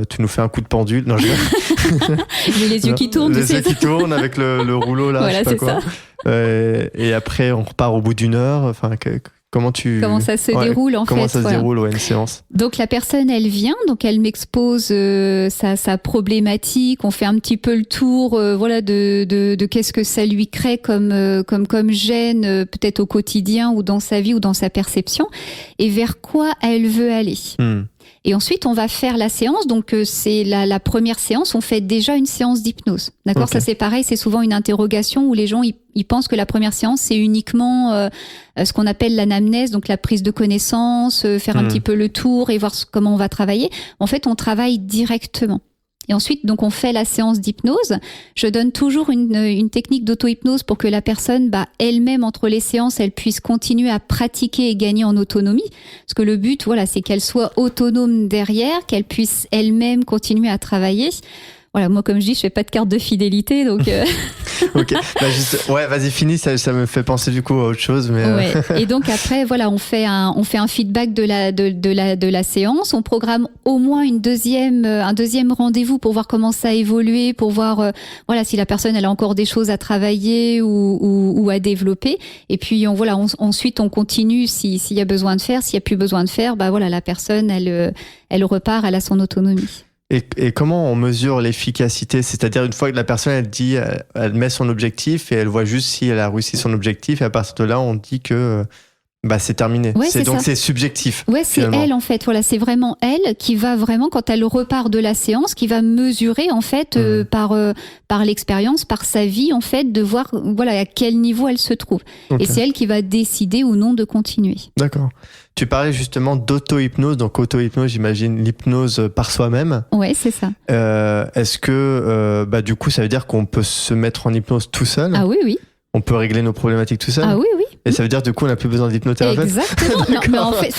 tu nous fais un coup de pendule. Non,
j'ai les yeux qui tournent.
Les yeux qui tournent avec le rouleau là.
Voilà,
je sais pas quoi. Et après, on repart au bout d'une heure. Enfin, comment ça se
déroule en fait?
Comment ça se déroule une séance?
Donc la personne, elle vient, donc elle m'expose sa problématique. On fait un petit peu le tour, de qu'est-ce que ça lui crée comme gêne, peut-être au quotidien ou dans sa vie ou dans sa perception, et vers quoi elle veut aller. Et ensuite, on va faire la séance. Donc, c'est la première séance. On fait déjà une séance d'hypnose. D'accord? Okay. Ça, c'est pareil. C'est souvent une interrogation où les gens, ils pensent que la première séance, c'est uniquement ce qu'on appelle l'anamnèse, donc la prise de connaissance, faire un petit peu le tour et voir comment on va travailler. En fait, on travaille directement. Et ensuite, donc, on fait la séance d'hypnose. Je donne toujours une technique d'auto-hypnose pour que la personne, elle-même, entre les séances, elle puisse continuer à pratiquer et gagner en autonomie. Parce que le but, c'est qu'elle soit autonome derrière, qu'elle puisse elle-même continuer à travailler. Voilà, moi, comme je dis, je fais pas de carte de fidélité, donc.
Ok. Vas-y, finis. Ça me fait penser du coup à autre chose, mais.
Ouais. Et donc après, on fait un feedback de la séance. On programme au moins un deuxième rendez-vous pour voir comment ça a évolué, pour voir, si la personne elle a encore des choses à travailler ou à développer. Et puis ensuite on continue s'il y a besoin de faire. S'il y a plus besoin de faire, la personne elle repart, elle a son autonomie.
Et comment on mesure l'efficacité? C'est-à-dire, une fois que la personne, elle met son objectif et elle voit juste si elle a réussi son objectif, et à partir de là, on dit que c'est terminé.
Ouais,
c'est subjectif.
Ouais, c'est elle, en fait. Voilà, c'est vraiment elle qui va vraiment, quand elle repart de la séance, qui va mesurer, en fait, par l'expérience, par sa vie, en fait, de voir, à quel niveau elle se trouve. Okay. Et c'est elle qui va décider ou non de continuer.
D'accord. Tu parlais justement d'auto-hypnose. Donc, auto-hypnose, j'imagine l'hypnose par soi-même.
Ouais, c'est ça.
Est-ce que, du coup, ça veut dire qu'on peut se mettre en hypnose tout seul?
Ah oui, oui.
On peut régler nos problématiques tout seul?
Ah oui, oui.
Et ça veut dire, du coup, on n'a plus besoin d'hypnothérapeute?
Exactement. Non, mais en fait,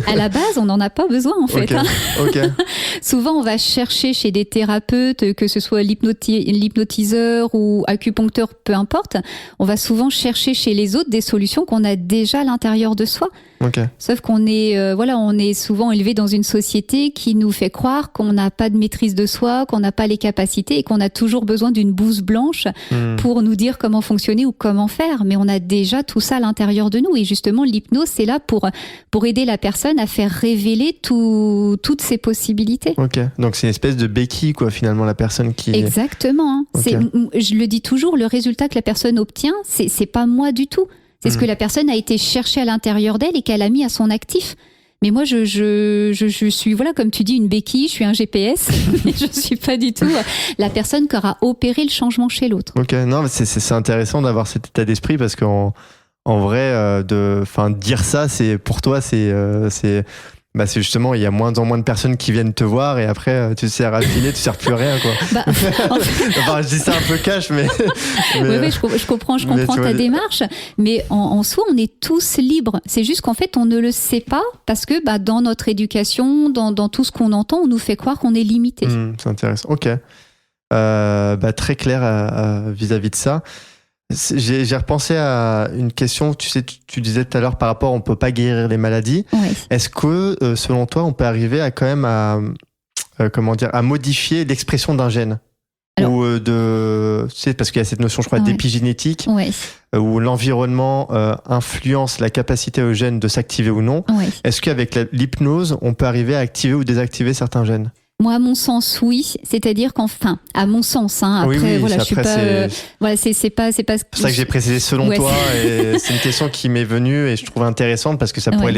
à la base, on n'en a pas besoin, en fait.
Okay.
Souvent, on va chercher chez des thérapeutes, que ce soit l'hypnotiseur ou acupuncteur, peu importe. On va souvent chercher chez les autres des solutions qu'on a déjà à l'intérieur de soi.
Okay.
Sauf qu'on est souvent élevé dans une société qui nous fait croire qu'on n'a pas de maîtrise de soi, qu'on n'a pas les capacités et qu'on a toujours besoin d'une blouse blanche pour nous dire comment fonctionner ou comment faire. Mais on a déjà tout ça à l'intérieur de nous. Et justement, l'hypnose, c'est là pour aider la personne à faire révéler toutes ses possibilités.
Ok. Donc, c'est une espèce de béquille, quoi, finalement, la personne qui...
Exactement. Hein. Okay. Je le dis toujours, le résultat que la personne obtient, c'est pas moi du tout. C'est ce que la personne a été chercher à l'intérieur d'elle et qu'elle a mis à son actif. Mais moi, je suis, comme tu dis, une béquille, je suis un GPS, mais je suis pas du tout la personne qui aura opéré le changement chez l'autre.
Ok, non, mais c'est intéressant d'avoir cet état d'esprit parce qu'en vrai, dire ça, c'est pour toi, c'est justement, il y a moins en moins de personnes qui viennent te voir et après, tu sers à filer, tu sers plus à rien, quoi. Je dis ça un peu cash, mais...
Oui, je comprends ta démarche, mais en soi, on est tous libres. C'est juste qu'en fait, on ne le sait pas parce que dans notre éducation, dans tout ce qu'on entend, on nous fait croire qu'on est limité.
C'est intéressant. Ok. Très clair vis-à-vis de ça. J'ai repensé à une question, tu disais tout à l'heure par rapport, on peut pas guérir les maladies.
Ouais.
Est-ce que, selon toi, on peut arriver à quand même à modifier l'expression d'un gène? Alors, ou parce qu'il y a cette notion, je crois, d'épigénétique, où l'environnement influence la capacité au gène de s'activer ou non. Ouais. Est-ce qu'avec l'hypnose, on peut arriver à activer ou désactiver certains gènes?
Moi, à mon sens, oui. C'est-à-dire qu'enfin, à mon sens, hein, après, voilà, je suis pas. Voilà, c'est pas.
C'est pour ça que j'ai précisé selon toi. Et c'est une question qui m'est venue et je trouve intéressante parce que ça pourrait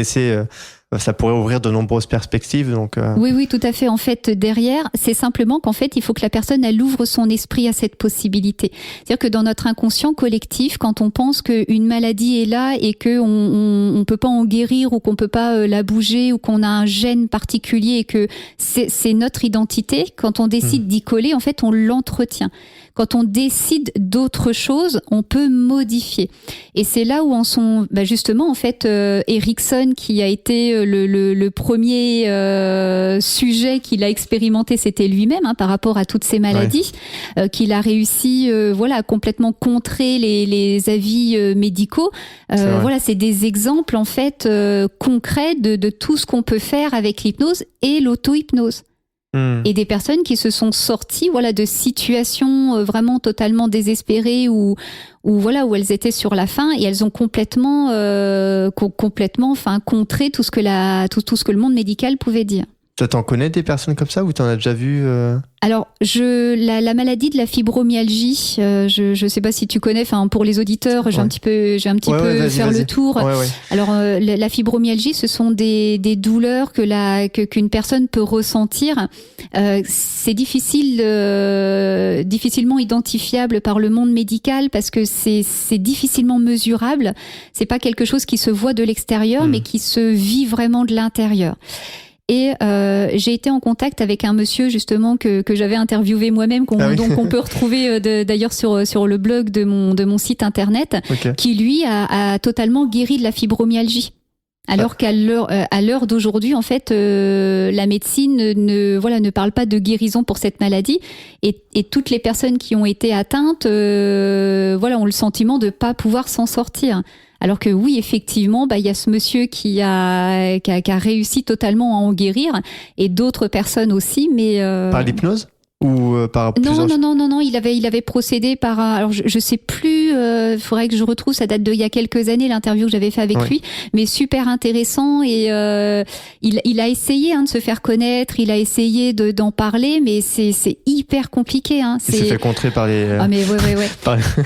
ça pourrait ouvrir de nombreuses perspectives. Donc,
Oui, tout à fait. En fait, derrière, c'est simplement qu'en fait, il faut que la personne, elle ouvre son esprit à cette possibilité. C'est-à-dire que dans notre inconscient collectif, quand on pense qu'une maladie est là et qu'on peut pas en guérir ou qu'on peut pas la bouger ou qu'on a un gène particulier et que c'est notre identité, quand on décide d'y coller, en fait, on l'entretient. Quand on décide d'autre chose, on peut modifier. Et c'est là où en sont, justement, en fait, Erickson, qui a été le premier sujet qu'il a expérimenté, c'était lui-même, hein, par rapport à toutes ces maladies, qu'il a réussi, à complètement contrer les avis médicaux. Voilà, c'est des exemples, en fait, concrets de tout ce qu'on peut faire avec l'hypnose et l'auto-hypnose. Et des personnes qui se sont sorties, de situations vraiment totalement désespérées où elles étaient sur la fin et elles ont complètement contré tout ce que le monde médical pouvait dire.
Toi, t'en connais des personnes comme ça ou t'en as déjà vu
Alors, la maladie de la fibromyalgie, je sais pas si tu connais. Enfin, pour les auditeurs, j'ai un petit peu faire le tour.
Ouais.
Alors, la fibromyalgie, ce sont des douleurs qu'une personne peut ressentir. C'est difficilement identifiable par le monde médical parce que c'est difficilement mesurable. C'est pas quelque chose qui se voit de l'extérieur, mais qui se vit vraiment de l'intérieur. Et j'ai été en contact avec un monsieur justement que j'avais interviewé moi-même, qu'on peut retrouver d'ailleurs sur le blog de mon site internet, qui lui a totalement guéri de la fibromyalgie. Alors qu'à l'heure d'aujourd'hui, en fait, la médecine ne parle pas de guérison pour cette maladie, et toutes les personnes qui ont été atteintes, ont le sentiment de pas pouvoir s'en sortir. Alors que oui, effectivement, il y a ce monsieur qui a réussi totalement à en guérir, et d'autres personnes aussi, mais
par l'hypnose ou par plusieurs...
Non, il avait procédé par alors je sais plus, faudrait que je retrouve, ça date d'il y a quelques années, l'interview que j'avais fait avec lui, mais super intéressant, et il a essayé de se faire connaître, il a essayé d'en parler, mais c'est hyper compliqué, hein.
Il s'est fait contrer par les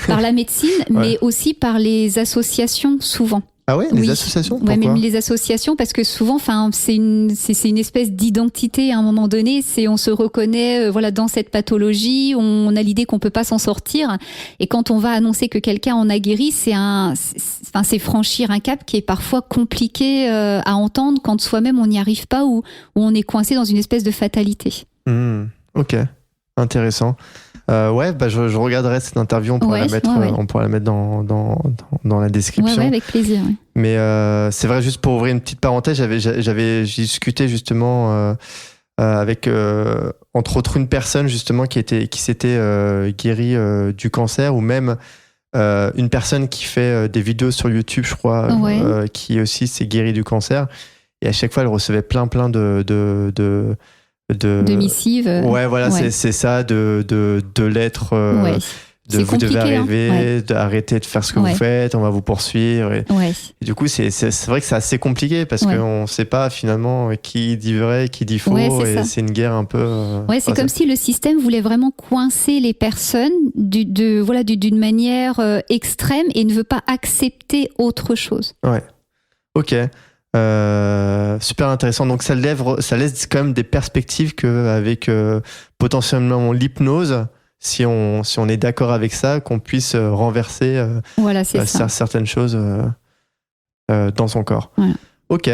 par la médecine, mais aussi par les associations souvent.
Ah ouais, les associations? Pourquoi?
Même les associations, parce que souvent, c'est une espèce d'identité à un moment donné. On se reconnaît, dans cette pathologie. On a l'idée qu'on peut pas s'en sortir. Et quand on va annoncer que quelqu'un en a guéri, c'est franchir un cap qui est parfois compliqué à entendre quand soi-même on n'y arrive pas ou on est coincé dans une espèce de fatalité.
Ok, intéressant. Je regarderai cette interview, on pourra la mettre dans la description.
Ouais, avec plaisir. Ouais.
Mais c'est vrai, juste pour ouvrir une petite parenthèse, j'ai discuté justement avec entre autres une personne justement qui s'était guérie du cancer, ou même une personne qui fait des vidéos sur YouTube, je crois, qui aussi s'est guérie du cancer, et à chaque fois elle recevait plein de missives. C'est ça, de lettres. Vous devez arriver, d'arrêter de faire ce que vous faites, on va vous poursuivre. Et du coup, c'est vrai que c'est assez compliqué parce qu'on ne sait pas finalement qui dit vrai, qui dit faux, c'est une guerre un peu.
C'est comme si le système voulait vraiment coincer les personnes d'une manière extrême et ne veut pas accepter autre chose.
Ouais. Ok. Super intéressant. Donc ça laisse quand même des perspectives qu'avec potentiellement l'hypnose, si on est d'accord avec ça, qu'on puisse renverser certaines choses dans son corps. Voilà. Ok.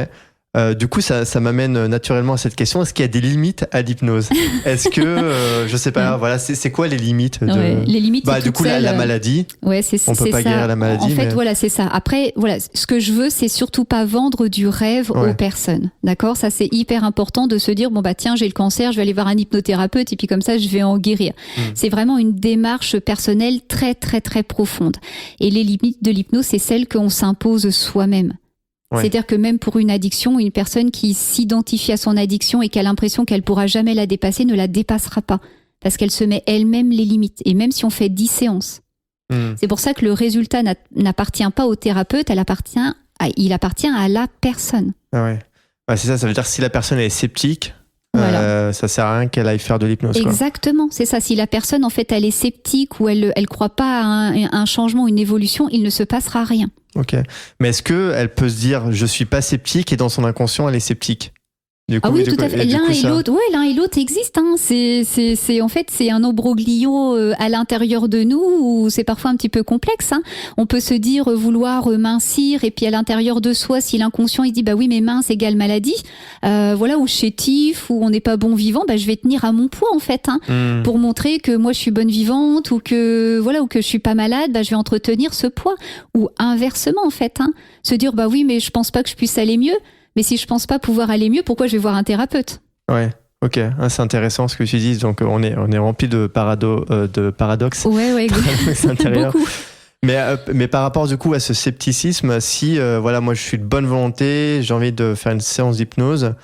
Du coup, ça m'amène naturellement à cette question. Est-ce qu'il y a des limites à l'hypnose? Est-ce que, je sais pas, c'est quoi les limites
Les limites,
du coup, la maladie. On peut pas guérir la maladie.
En fait, c'est ça. Après, ce que je veux, c'est surtout pas vendre du rêve aux personnes. D'accord? Ça, c'est hyper important de se dire, tiens, j'ai le cancer, je vais aller voir un hypnothérapeute et puis comme ça, je vais en guérir. C'est vraiment une démarche personnelle très, très, très profonde. Et les limites de l'hypnose, c'est celles qu'on s'impose soi-même. C'est-à-dire que même pour une addiction, une personne qui s'identifie à son addiction et qui a l'impression qu'elle pourra jamais la dépasser ne la dépassera pas. Parce qu'elle se met elle-même les limites. Et même si on fait 10 séances. C'est pour ça que le résultat n'appartient pas au thérapeute, il appartient à la personne.
Ah ouais. C'est ça veut dire que si la personne est sceptique,
Voilà.
Ça sert à rien qu'elle aille faire de l'hypnose.
Exactement, c'est ça. Si la personne, en fait, elle est sceptique ou elle croit pas à un changement, une évolution, il ne se passera rien.
Ok. Mais est-ce qu'elle peut se dire je suis pas sceptique et dans son inconscient elle est sceptique? Du coup,
oui, tout à fait. L'un et l'autre existent. Hein. En fait, c'est un imbroglio à l'intérieur de nous où c'est parfois un petit peu complexe. Hein. On peut se dire vouloir mincir et puis à l'intérieur de soi, si l'inconscient il dit bah oui mais mince égale maladie, ou chétif ou on n'est pas bon vivant, je vais tenir à mon poids en fait, pour montrer que moi je suis bonne vivante ou que je suis pas malade, je vais entretenir ce poids. Ou inversement en fait, se dire bah oui mais je pense pas que je puisse aller mieux. Mais si je pense pas pouvoir aller mieux, pourquoi je vais voir un thérapeute?
Ouais, ok. C'est intéressant ce que tu dis. Donc on est rempli de paradoxes.
Ouais, beaucoup.
Mais par rapport du coup à ce scepticisme, si moi je suis de bonne volonté, j'ai envie de faire une séance d'hypnose,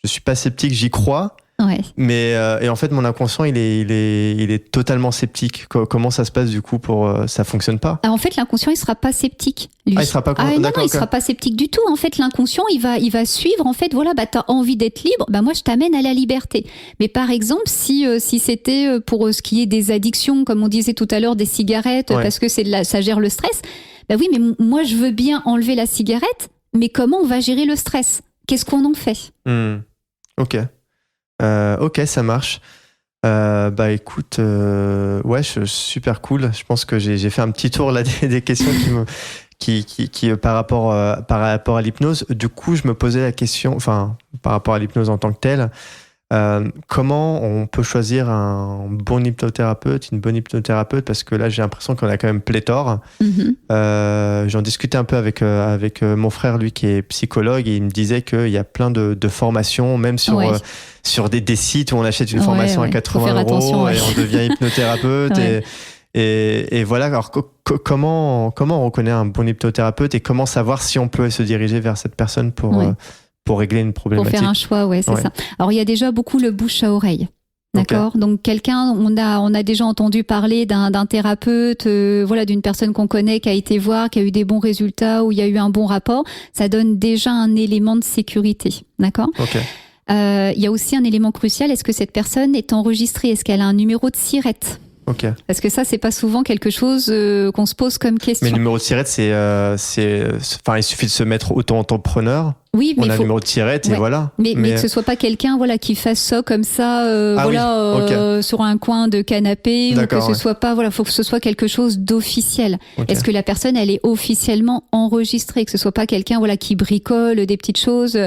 je suis pas sceptique, j'y crois.
Ouais.
Mais et en fait mon inconscient il est totalement sceptique. Comment ça se passe du coup pour ça fonctionne pas?
En fait l'inconscient il sera pas sceptique. Lui.
Il sera pas
non, il sera pas sceptique du tout. En fait l'inconscient il va suivre en fait t'as envie d'être libre, moi je t'amène à la liberté. Mais par exemple si c'était pour ce qui est des addictions comme on disait tout à l'heure des cigarettes parce que ça gère le stress. Oui mais moi je veux bien enlever la cigarette, mais comment on va gérer le stress? Qu'est-ce qu'on en fait?
Ok. Ok, ça marche. Écoute, super cool. Je pense que j'ai fait un petit tour là des questions qui par rapport à l'hypnose. Du coup, je me posais la question, par rapport à l'hypnose en tant que telle, comment on peut choisir un bon hypnothérapeute, une bonne hypnothérapeute, parce que là j'ai l'impression qu'on a quand même pléthore. J'en discutais un peu avec mon frère, lui qui est psychologue, et il me disait qu'il y a plein de formations, même sur des sites où on achète une formation à 80 € et on devient hypnothérapeute. Et voilà, alors comment on reconnaît un bon hypnothérapeute et comment savoir si on peut se diriger vers cette personne pour régler une problématique.
Pour faire un choix, c'est ça. Alors, il y a déjà beaucoup le bouche à oreille. D'accord. Okay. Donc, on a déjà entendu parler d'un thérapeute, d'une personne qu'on connaît, qui a été voir, qui a eu des bons résultats, où il y a eu un bon rapport. Ça donne déjà un élément de sécurité. D'accord.
Okay.
Il y a aussi un élément crucial. Est-ce que cette personne est enregistrée? Est-ce qu'elle a un numéro de SIRET?
Okay.
Parce que ça, c'est pas souvent quelque chose qu'on se pose comme question.
Mais le numéro de SIRET, il suffit de se mettre auto-entrepreneur.
Oui, mais
on a un numéro de SIRET et voilà.
Mais que ce soit pas quelqu'un qui fasse ça comme ça, sur un coin de canapé, ou que ce soit pas, faut que ce soit quelque chose d'officiel. Okay. Est-ce que la personne, elle est officiellement enregistrée, que ce soit pas quelqu'un qui bricole des petites choses,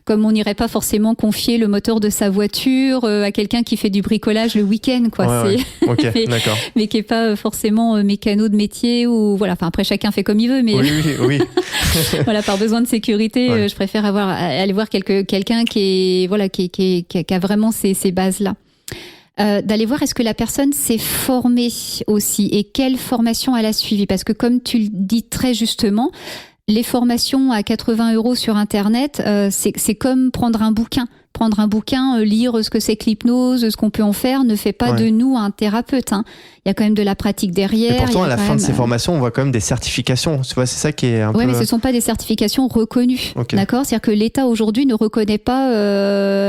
comme on n'irait pas forcément confier le moteur de sa voiture à quelqu'un qui fait du bricolage le week-end, quoi.
Okay. D'accord.
Mais qui est pas forcément mécano de métier ou après chacun fait comme il veut, mais
oui.
par besoin de sécurité, je préfère aller voir quelqu'un qui a vraiment ces bases-là. D'aller voir est-ce que la personne s'est formée aussi et quelle formation elle a suivi. Parce que comme tu le dis très justement, les formations à 80 € sur Internet, c'est comme prendre un bouquin. Prendre un bouquin, lire ce que c'est que l'hypnose, ce qu'on peut en faire, ne fait pas de nous un thérapeute. Il y a quand même de la pratique derrière.
Et pourtant, à la fin de ces formations, on voit quand même des certifications. Tu vois, c'est ça qui est un peu...
Oui, mais ce ne sont pas des certifications reconnues.
Okay.
D'accord ? C'est-à-dire que l'État, aujourd'hui, ne reconnaît pas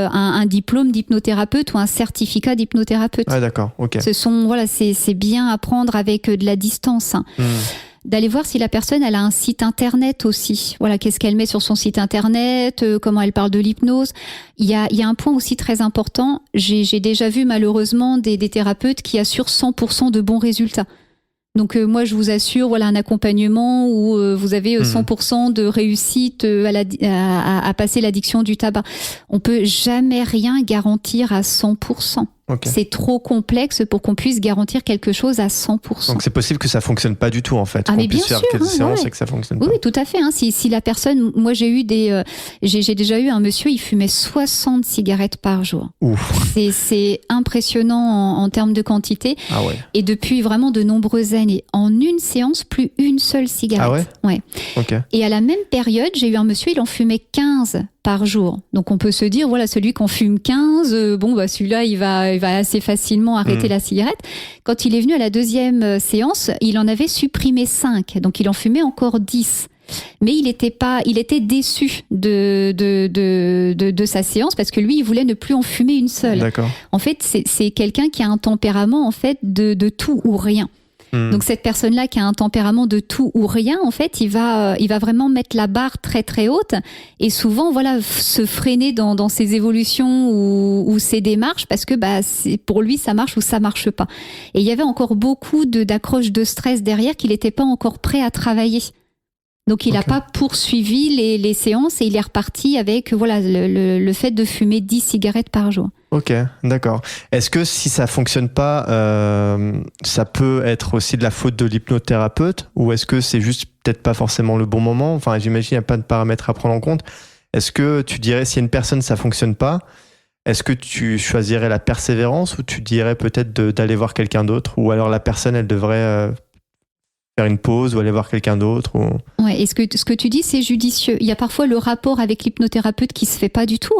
un diplôme d'hypnothérapeute ou un certificat d'hypnothérapeute.
Ah, d'accord. Ok.
C'est bien à prendre avec de la distance. D'aller voir si la personne elle a un site internet aussi. Qu'est-ce qu'elle met sur son site internet, comment elle parle de l'hypnose. Il y a un point aussi très important. J'ai déjà vu malheureusement des thérapeutes qui assurent 100% de bons résultats. Donc moi je vous assure un accompagnement où vous avez 100% de réussite à passer l'addiction du tabac. On peut jamais rien garantir à 100%.
Okay.
C'est trop complexe pour qu'on puisse garantir quelque chose à 100%.
Donc c'est possible que ça fonctionne pas du tout en fait.
Ah,
qu'on puisse faire quelques séances et que ça fonctionne pas.
Oui, tout à fait. Si la personne, moi j'ai déjà eu un monsieur, il fumait 60 cigarettes par jour.
Ouf.
C'est impressionnant en termes de quantité.
Ah ouais.
Et depuis vraiment de nombreuses années, en une séance, plus une seule cigarette.
Ah ouais.
Okay. Et à la même période, j'ai eu un monsieur, il en fumait 15 par jour. Donc on peut se dire, celui qui en fume 15, celui-là, il va assez facilement arrêter la cigarette. Quand il est venu à la deuxième séance, il en avait supprimé 5. Donc il en fumait encore 10. Mais il était déçu de sa séance parce que lui, il voulait ne plus en fumer une seule.
D'accord.
En fait, c'est quelqu'un qui a un tempérament en fait de tout ou rien. Donc cette personne-là qui a un tempérament de tout ou rien, en fait, il va vraiment mettre la barre très très haute et souvent se freiner dans ses évolutions ou ses démarches parce que pour lui ça marche ou ça marche pas. Et il y avait encore beaucoup d'accroches de stress derrière qu'il n'était pas encore prêt à travailler. Donc il n'a pas poursuivi les séances et il est reparti avec le fait de fumer 10 cigarettes par jour.
Ok, d'accord. Est-ce que si ça fonctionne pas, ça peut être aussi de la faute de l'hypnothérapeute ou est-ce que c'est juste peut-être pas forcément le bon moment? Enfin, j'imagine qu'il n'y a pas de paramètres à prendre en compte. Est-ce que tu dirais si une personne ça fonctionne pas, est-ce que tu choisirais la persévérance ou tu dirais peut-être d'aller voir quelqu'un d'autre ou alors la personne elle devrait faire une pause ou aller voir quelqu'un d'autre ou...
Ouais, et ce que tu dis, c'est judicieux. Il y a parfois le rapport avec l'hypnothérapeute qui se fait pas du tout.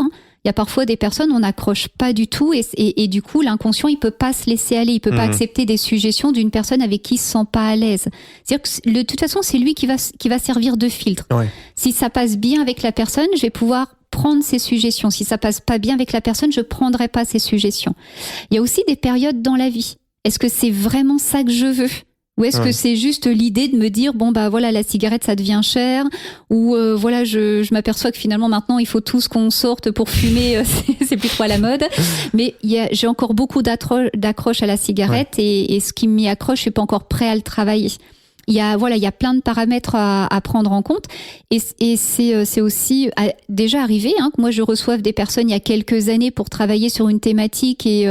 Il y a parfois des personnes, on n'accroche pas du tout et du coup, l'inconscient, il peut pas se laisser aller. Il peut pas accepter des suggestions d'une personne avec qui il se sent pas à l'aise. C'est-à-dire que de toute façon, c'est lui qui va servir de filtre.
Ouais.
Si ça passe bien avec la personne, je vais pouvoir prendre ses suggestions. Si ça passe pas bien avec la personne, je prendrai pas ses suggestions. Il y a aussi des périodes dans la vie. Est-ce que c'est vraiment ça que je veux ? Ou est-ce que c'est juste l'idée de me dire la cigarette ça devient cher ou je m'aperçois que finalement maintenant il faut tous qu'on sorte pour fumer, c'est plus trop à la mode. Mais j'ai encore beaucoup d'accroche à la cigarette et ce qui m'y accroche, je suis pas encore prêt à le travailler. Il y a plein de paramètres à prendre en compte et c'est aussi déjà arrivé que moi je reçoive des personnes il y a quelques années pour travailler sur une thématique et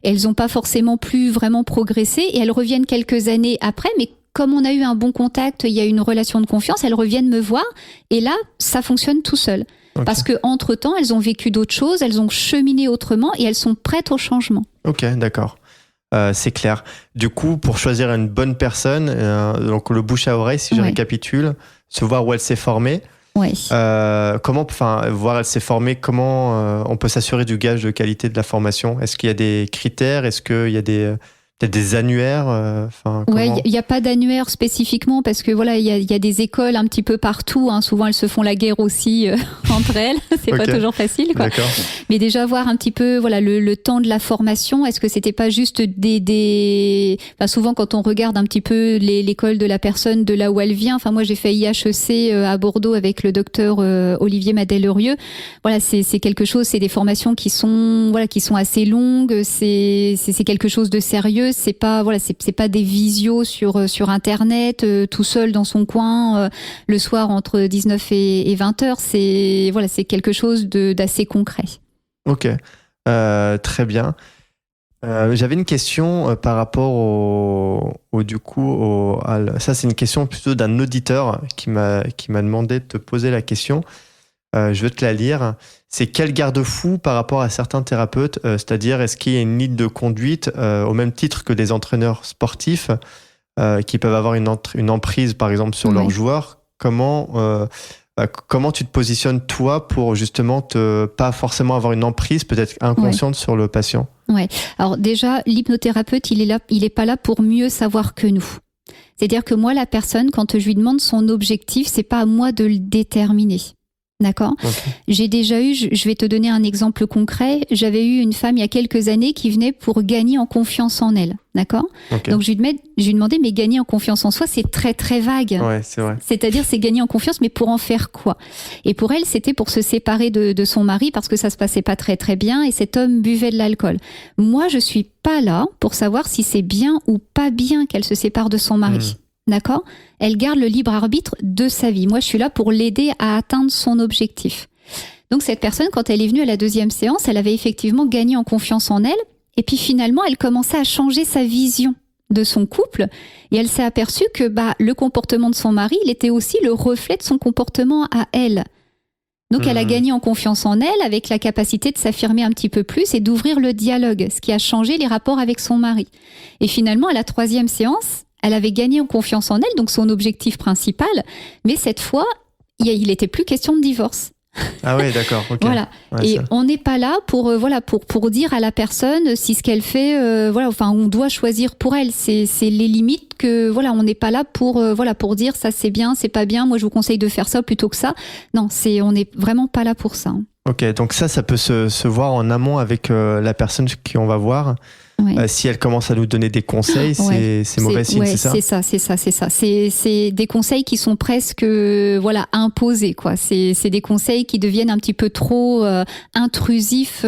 elles n'ont pas forcément plus vraiment progressé et elles reviennent quelques années après, mais comme on a eu un bon contact, il y a une relation de confiance, elles reviennent me voir et là ça fonctionne tout seul. Okay. Parce que entre-temps elles ont vécu d'autres choses, elles ont cheminé autrement et elles sont prêtes au changement.
Ok, d'accord. C'est clair. Du coup, pour choisir une bonne personne, donc le bouche à oreille, si je récapitule, se voir où elle s'est formée. Voir elle s'est formée, comment on peut s'assurer du gage de qualité de la formation? Est-ce qu'il y a des critères? Est-ce qu'il y a peut-être des annuaires?
Il n'y a pas d'annuaire spécifiquement parce que il y a des écoles un petit peu partout. Souvent, elles se font la guerre aussi entre elles. C'est pas toujours facile, quoi.
D'accord.
Mais déjà voir un petit peu le temps de la formation. Est-ce que c'était pas juste souvent quand on regarde un petit peu l'école de la personne de là où elle vient. Moi, j'ai fait IHEC à Bordeaux avec le docteur Olivier Madel-Heurieux. C'est quelque chose. C'est des formations qui sont assez longues. C'est quelque chose de sérieux. C'est pas des visios sur internet tout seul dans son coin le soir entre 19 et 20 heures. C'est quelque chose d'assez concret.
Ok, très bien. J'avais une question par rapport ça c'est une question plutôt d'un auditeur qui m'a demandé de te poser la question. Je vais te la lire. C'est quel garde-fou par rapport à certains thérapeutes, c'est-à-dire est-ce qu'il y a une ligne de conduite au même titre que des entraîneurs sportifs qui peuvent avoir une emprise par exemple sur leurs joueurs? Comment tu te positionnes toi pour justement pas forcément avoir une emprise peut-être inconsciente sur le patient?
Ouais. Alors déjà, l'hypnothérapeute, il est pas là pour mieux savoir que nous. C'est-à-dire que moi, la personne, quand je lui demande son objectif, c'est pas à moi de le déterminer. D'accord. Okay. J'ai déjà eu, je vais te donner un exemple concret. J'avais eu une femme il y a quelques années qui venait pour gagner en confiance en elle. D'accord. Okay. Donc je lui demandais, mais gagner en confiance en soi, c'est très très vague.
Ouais, c'est vrai.
C'est-à-dire, c'est gagner en confiance, mais pour en faire quoi? Et pour elle, c'était pour se séparer de son mari parce que ça se passait pas très très bien et cet homme buvait de l'alcool. Moi, je suis pas là pour savoir si c'est bien ou pas bien qu'elle se sépare de son mari. D'accord ? Elle garde le libre arbitre de sa vie. Moi, je suis là pour l'aider à atteindre son objectif. Donc, cette personne, quand elle est venue à la deuxième séance, elle avait effectivement gagné en confiance en elle. Et puis, finalement, elle commençait à changer sa vision de son couple. Et elle s'est aperçue que le comportement de son mari, il était aussi le reflet de son comportement à elle. Donc, elle a gagné en confiance en elle avec la capacité de s'affirmer un petit peu plus et d'ouvrir le dialogue, ce qui a changé les rapports avec son mari. Et finalement, à la troisième séance, elle avait gagné en confiance en elle, donc son objectif principal, mais cette fois, il n'était plus question de divorce.
Ah oui, d'accord. Okay.
Voilà.
Ouais,
et
ça.
on n'est pas là pour dire à la personne si ce qu'elle fait, on doit choisir pour elle. C'est les limites que, on n'est pas là pour dire ça c'est bien, c'est pas bien, moi je vous conseille de faire ça plutôt que ça. Non, on n'est vraiment pas là pour ça.
Ok, donc ça peut se voir en amont avec la personne qui on va voir.
Ouais.
Si elle commence à nous donner des conseils, c'est mauvais signe, c'est ça?
C'est ça. C'est des conseils qui sont presque imposés, quoi. C'est des conseils qui deviennent un petit peu trop intrusifs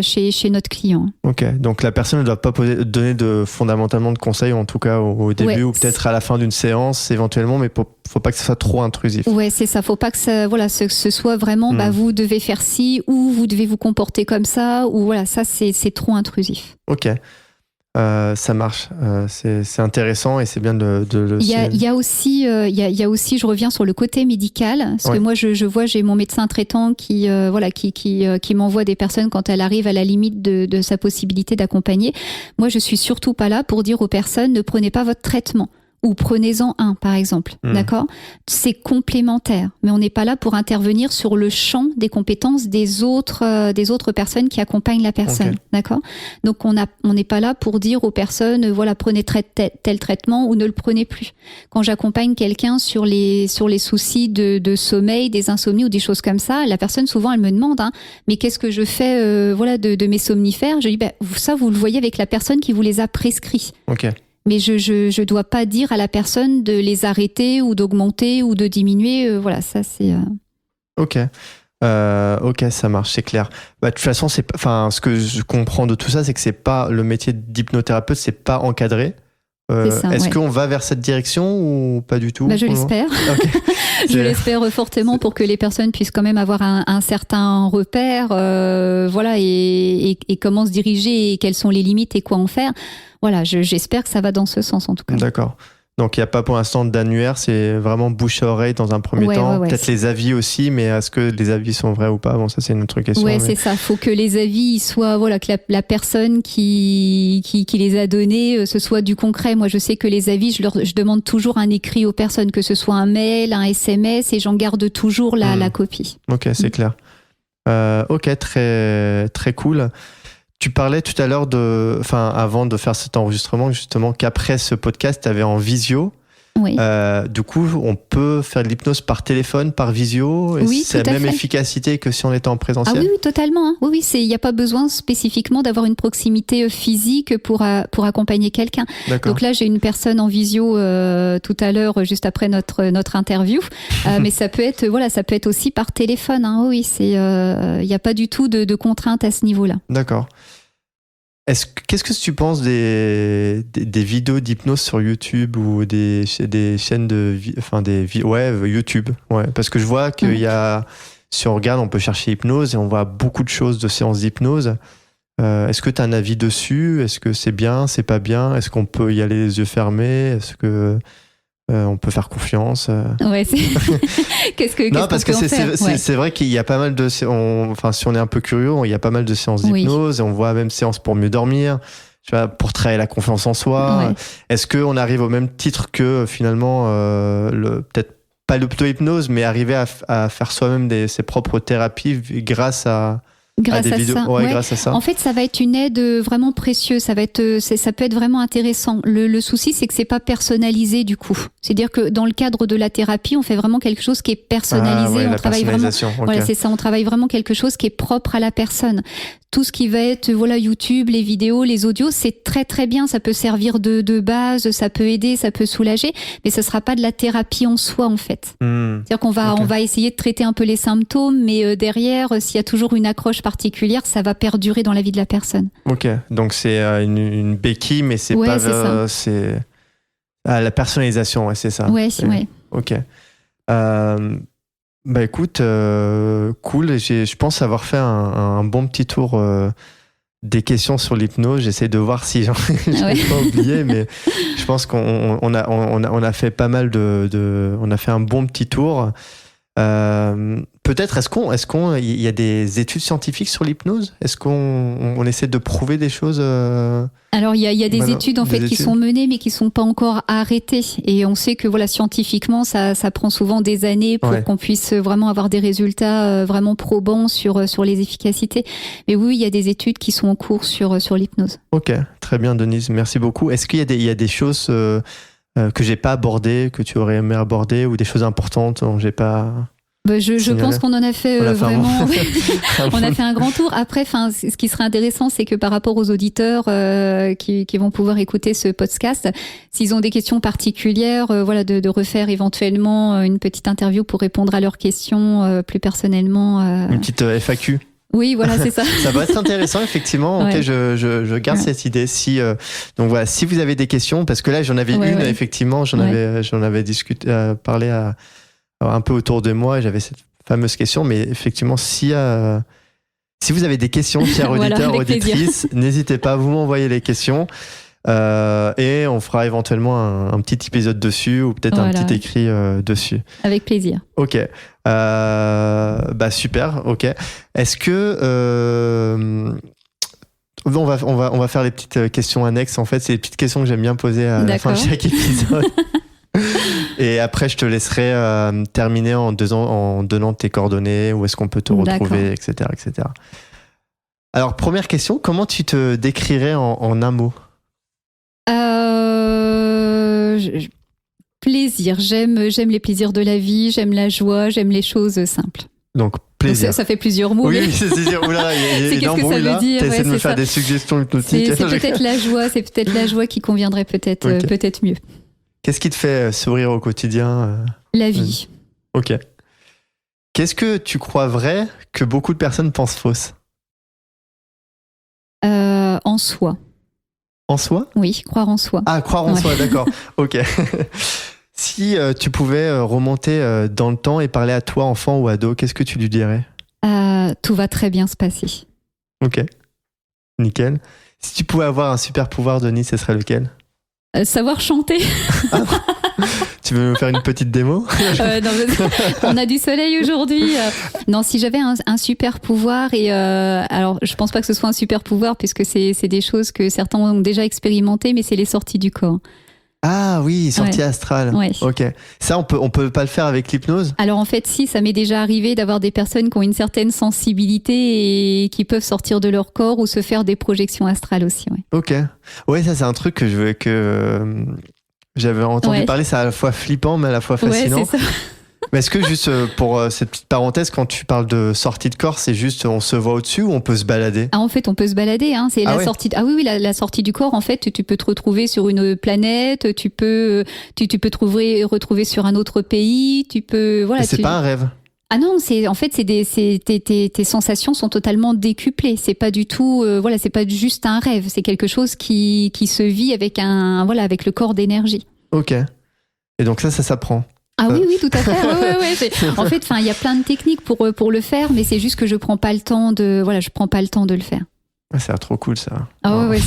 chez notre client.
Ok, donc la personne ne doit pas donner fondamentalement de conseils, en tout cas au début ou peut-être à la fin d'une séance éventuellement, mais faut pas que ce soit trop intrusif.
Ouais, c'est ça. Faut pas que ce soit vraiment vous devez faire ci ou vous devez vous comporter comme ça ou ça c'est trop intrusif.
Ok. Ça marche, c'est intéressant et c'est bien de le.
Il y a aussi, je reviens sur le côté médical, parce que moi je vois, j'ai mon médecin traitant qui m'envoie des personnes quand elle arrive à la limite de sa possibilité d'accompagner. Moi je suis surtout pas là pour dire aux personnes ne prenez pas votre traitement. Ou prenez-en un, par exemple. D'accord ? C'est complémentaire. Mais on n'est pas là pour intervenir sur le champ des compétences des autres personnes qui accompagnent la personne. Okay. D'accord ? Donc, on n'est pas là pour dire aux personnes, prenez tel traitement ou ne le prenez plus. Quand j'accompagne quelqu'un sur les soucis de sommeil, des insomnies ou des choses comme ça, la personne, souvent, elle me demande, mais qu'est-ce que je fais, de mes somnifères ? Je dis, ça, vous le voyez avec la personne qui vous les a prescrits.
Ok.
Mais je dois pas dire à la personne de les arrêter ou d'augmenter ou de diminuer. Ça c'est.
Ok. Ok, ça marche, c'est clair. De toute façon, ce que je comprends de tout ça, c'est que c'est pas le métier d'hypnothérapeute, c'est pas encadré. Est-ce qu'on va vers cette direction ou pas du tout?
Je l'espère. Okay. Je l'espère fortement pour que les personnes puissent quand même avoir un certain repère, et comment se diriger et quelles sont les limites et quoi en faire. J'espère que ça va dans ce sens en tout cas.
D'accord. Donc il n'y a pas pour l'instant d'annuaire, c'est vraiment bouche à oreille dans un premier temps. Peut-être les avis aussi, mais est-ce que les avis sont vrais ou pas? Bon, ça c'est une autre question.
Ouais, c'est ça. Faut que les avis soient, que la personne qui les a donnés, ce soit du concret. Moi, je sais que les avis, je demande toujours un écrit aux personnes, que ce soit un mail, un SMS, et j'en garde toujours la copie.
Ok, c'est clair. Ok, très très cool. Tu parlais tout à l'heure avant de faire cet enregistrement, justement, qu'après ce podcast, tu avais en visio.
Oui.
Du coup, on peut faire de l'hypnose par téléphone, par visio, et
oui,
c'est la même efficacité que si on était en présentiel.
Ah oui, totalement. Oui, il n'y a pas besoin spécifiquement d'avoir une proximité physique pour accompagner quelqu'un.
D'accord.
Donc là, j'ai une personne en visio tout à l'heure, juste après notre interview, mais ça peut être aussi par téléphone. Oui, il n'y a pas du tout de contrainte à ce niveau-là.
D'accord. Qu'est-ce que tu penses des vidéos d'hypnose sur YouTube ou des chaînes YouTube? Ouais, parce que je vois qu'il y a, si on regarde, on peut chercher hypnose et on voit beaucoup de choses de séances d'hypnose. Est-ce que tu as un avis dessus? Est-ce que c'est bien, c'est pas bien? Est-ce qu'on peut y aller les yeux fermés? Est-ce que on peut faire confiance?
Ouais,
non, parce que c'est vrai qu'il y a pas mal de si on est un peu curieux, il y a pas mal de séances d'hypnose et on voit même séances pour mieux dormir, pour travailler la confiance en soi. Ouais. Est-ce qu'on arrive au même titre que finalement peut-être pas l'auto-hypnose, mais arriver à faire soi-même ses propres thérapies grâce à des vidéos.
Ça.
Grâce à ça.
En fait, ça va être une aide vraiment précieuse. Ça peut être vraiment intéressant. Le souci, c'est que c'est pas personnalisé du coup. C'est-à-dire que dans le cadre de la thérapie, on fait vraiment quelque chose qui est personnalisé.
On travaille vraiment. Okay.
Voilà, c'est ça. On travaille vraiment quelque chose qui est propre à la personne. Tout ce qui va être YouTube, les vidéos, les audios, c'est très très bien. Ça peut servir de base, ça peut aider, ça peut soulager, mais ce sera pas de la thérapie en soi en fait. C'est-à-dire qu'on va essayer de traiter un peu les symptômes, mais derrière, s'il y a toujours une accroche particulière, ça va perdurer dans la vie de la personne. Ok,
donc c'est une béquille, mais c'est pas c'est la personnalisation, c'est ça.
Ouais.
Ok. Écoute, cool. Je pense avoir fait un bon petit tour des questions sur l'hypnose. J'essaie de voir si j'en ai pas oublié, mais je pense qu'on a fait pas mal on a fait un bon petit tour. Peut-être, il y a des études scientifiques sur l'hypnose? Est-ce qu'on essaie de prouver des choses?
Alors il y a des études en fait qui sont menées mais qui sont pas encore arrêtées, et on sait que voilà, scientifiquement ça prend souvent des années pour qu'on puisse vraiment avoir des résultats vraiment probants sur les efficacités. Mais oui, il y a des études qui sont en cours sur l'hypnose.
Ok, très bien Denise, merci beaucoup. Est-ce qu'il y a des choses que j'ai pas abordées, que tu aurais aimé aborder, ou des choses importantes dont j'ai pas...
Je pense qu'on en a fait vraiment. On a fait un grand tour. Après, ce qui serait intéressant, c'est que par rapport aux auditeurs qui vont pouvoir écouter ce podcast, s'ils ont des questions particulières, de refaire éventuellement une petite interview pour répondre à leurs questions plus personnellement.
Une petite FAQ.
Oui, voilà, c'est ça.
Ça va être intéressant, effectivement. Ok, je garde cette idée. Donc voilà, si vous avez des questions, parce que là j'en avais une, effectivement, j'en avais discuté, parlé un peu autour de moi, et j'avais cette fameuse question. Mais effectivement, si vous avez des questions, chers auditeurs, auditrices, n'hésitez pas, vous m'envoyez les questions. Et on fera éventuellement un petit épisode dessus, ou peut-être un petit écrit dessus.
Avec plaisir.
Ok. Super. Ok. Est-ce que on va faire les petites questions annexes. En fait, c'est les petites questions que j'aime bien poser à la fin de chaque épisode. Et après, je te laisserai terminer en donnant tes coordonnées, où est-ce qu'on peut te retrouver, etc., etc. Alors, première question, comment tu te décrirais en un mot?
Plaisir. J'aime les plaisirs de la vie, j'aime la joie, j'aime les choses simples.
Donc, plaisir.
Donc ça fait plusieurs mots.
Oui, c'est dire. Oula, il y a
qu'est-ce que ça veut dire?
T'essaies de me faire des suggestions hypnotiques.
C'est peut-être la joie, qui conviendrait peut-être mieux.
Qu'est-ce qui te fait sourire au quotidien?
La vie.
Ok. Qu'est-ce que tu crois vrai que beaucoup de personnes pensent fausse?
En soi.
En soi?
Oui, croire en soi.
Ah, croire en soi, d'accord. Ok. Si tu pouvais remonter dans le temps et parler à toi, enfant ou ado, qu'est-ce que tu lui dirais?
Tout va très bien se passer.
Ok. Nickel. Si tu pouvais avoir un super pouvoir, Denis, ce serait lequel?
Savoir chanter.
Tu veux nous faire une petite démo?
Non, on a du soleil aujourd'hui. Non, si j'avais un super pouvoir, alors je pense pas que ce soit un super pouvoir, puisque c'est des choses que certains ont déjà expérimentées, mais c'est les sorties du corps.
Ah oui, sortie astrale.
Ouais.
Ok. Ça, on peut pas le faire avec l'hypnose?
Alors en fait, si, ça m'est déjà arrivé d'avoir des personnes qui ont une certaine sensibilité et qui peuvent sortir de leur corps ou se faire des projections astrales aussi. Ouais.
Ok. Ouais, ça c'est un truc que j'avais entendu parler. C'est à la fois flippant mais à la fois fascinant.
Ouais, c'est ça.
Mais est-ce que juste pour cette petite parenthèse, quand tu parles de sortie de corps, c'est juste on se voit au-dessus ou on peut se balader?
En fait, on peut se balader. C'est la sortie. La sortie du corps. En fait, tu peux te retrouver sur une planète. Tu peux te retrouver sur un autre pays. Tu peux
c'est pas un rêve.
Ah non, tes sensations sont totalement décuplées. C'est pas du tout, c'est pas juste un rêve. C'est quelque chose qui se vit avec avec le corps d'énergie.
Ok. Et donc ça s'apprend.
Ah oui, tout à fait. Ouais. En fait, il y a plein de techniques pour le faire, mais c'est juste que je prends pas le temps de le faire.
C'est trop cool ça.
Ah ouais,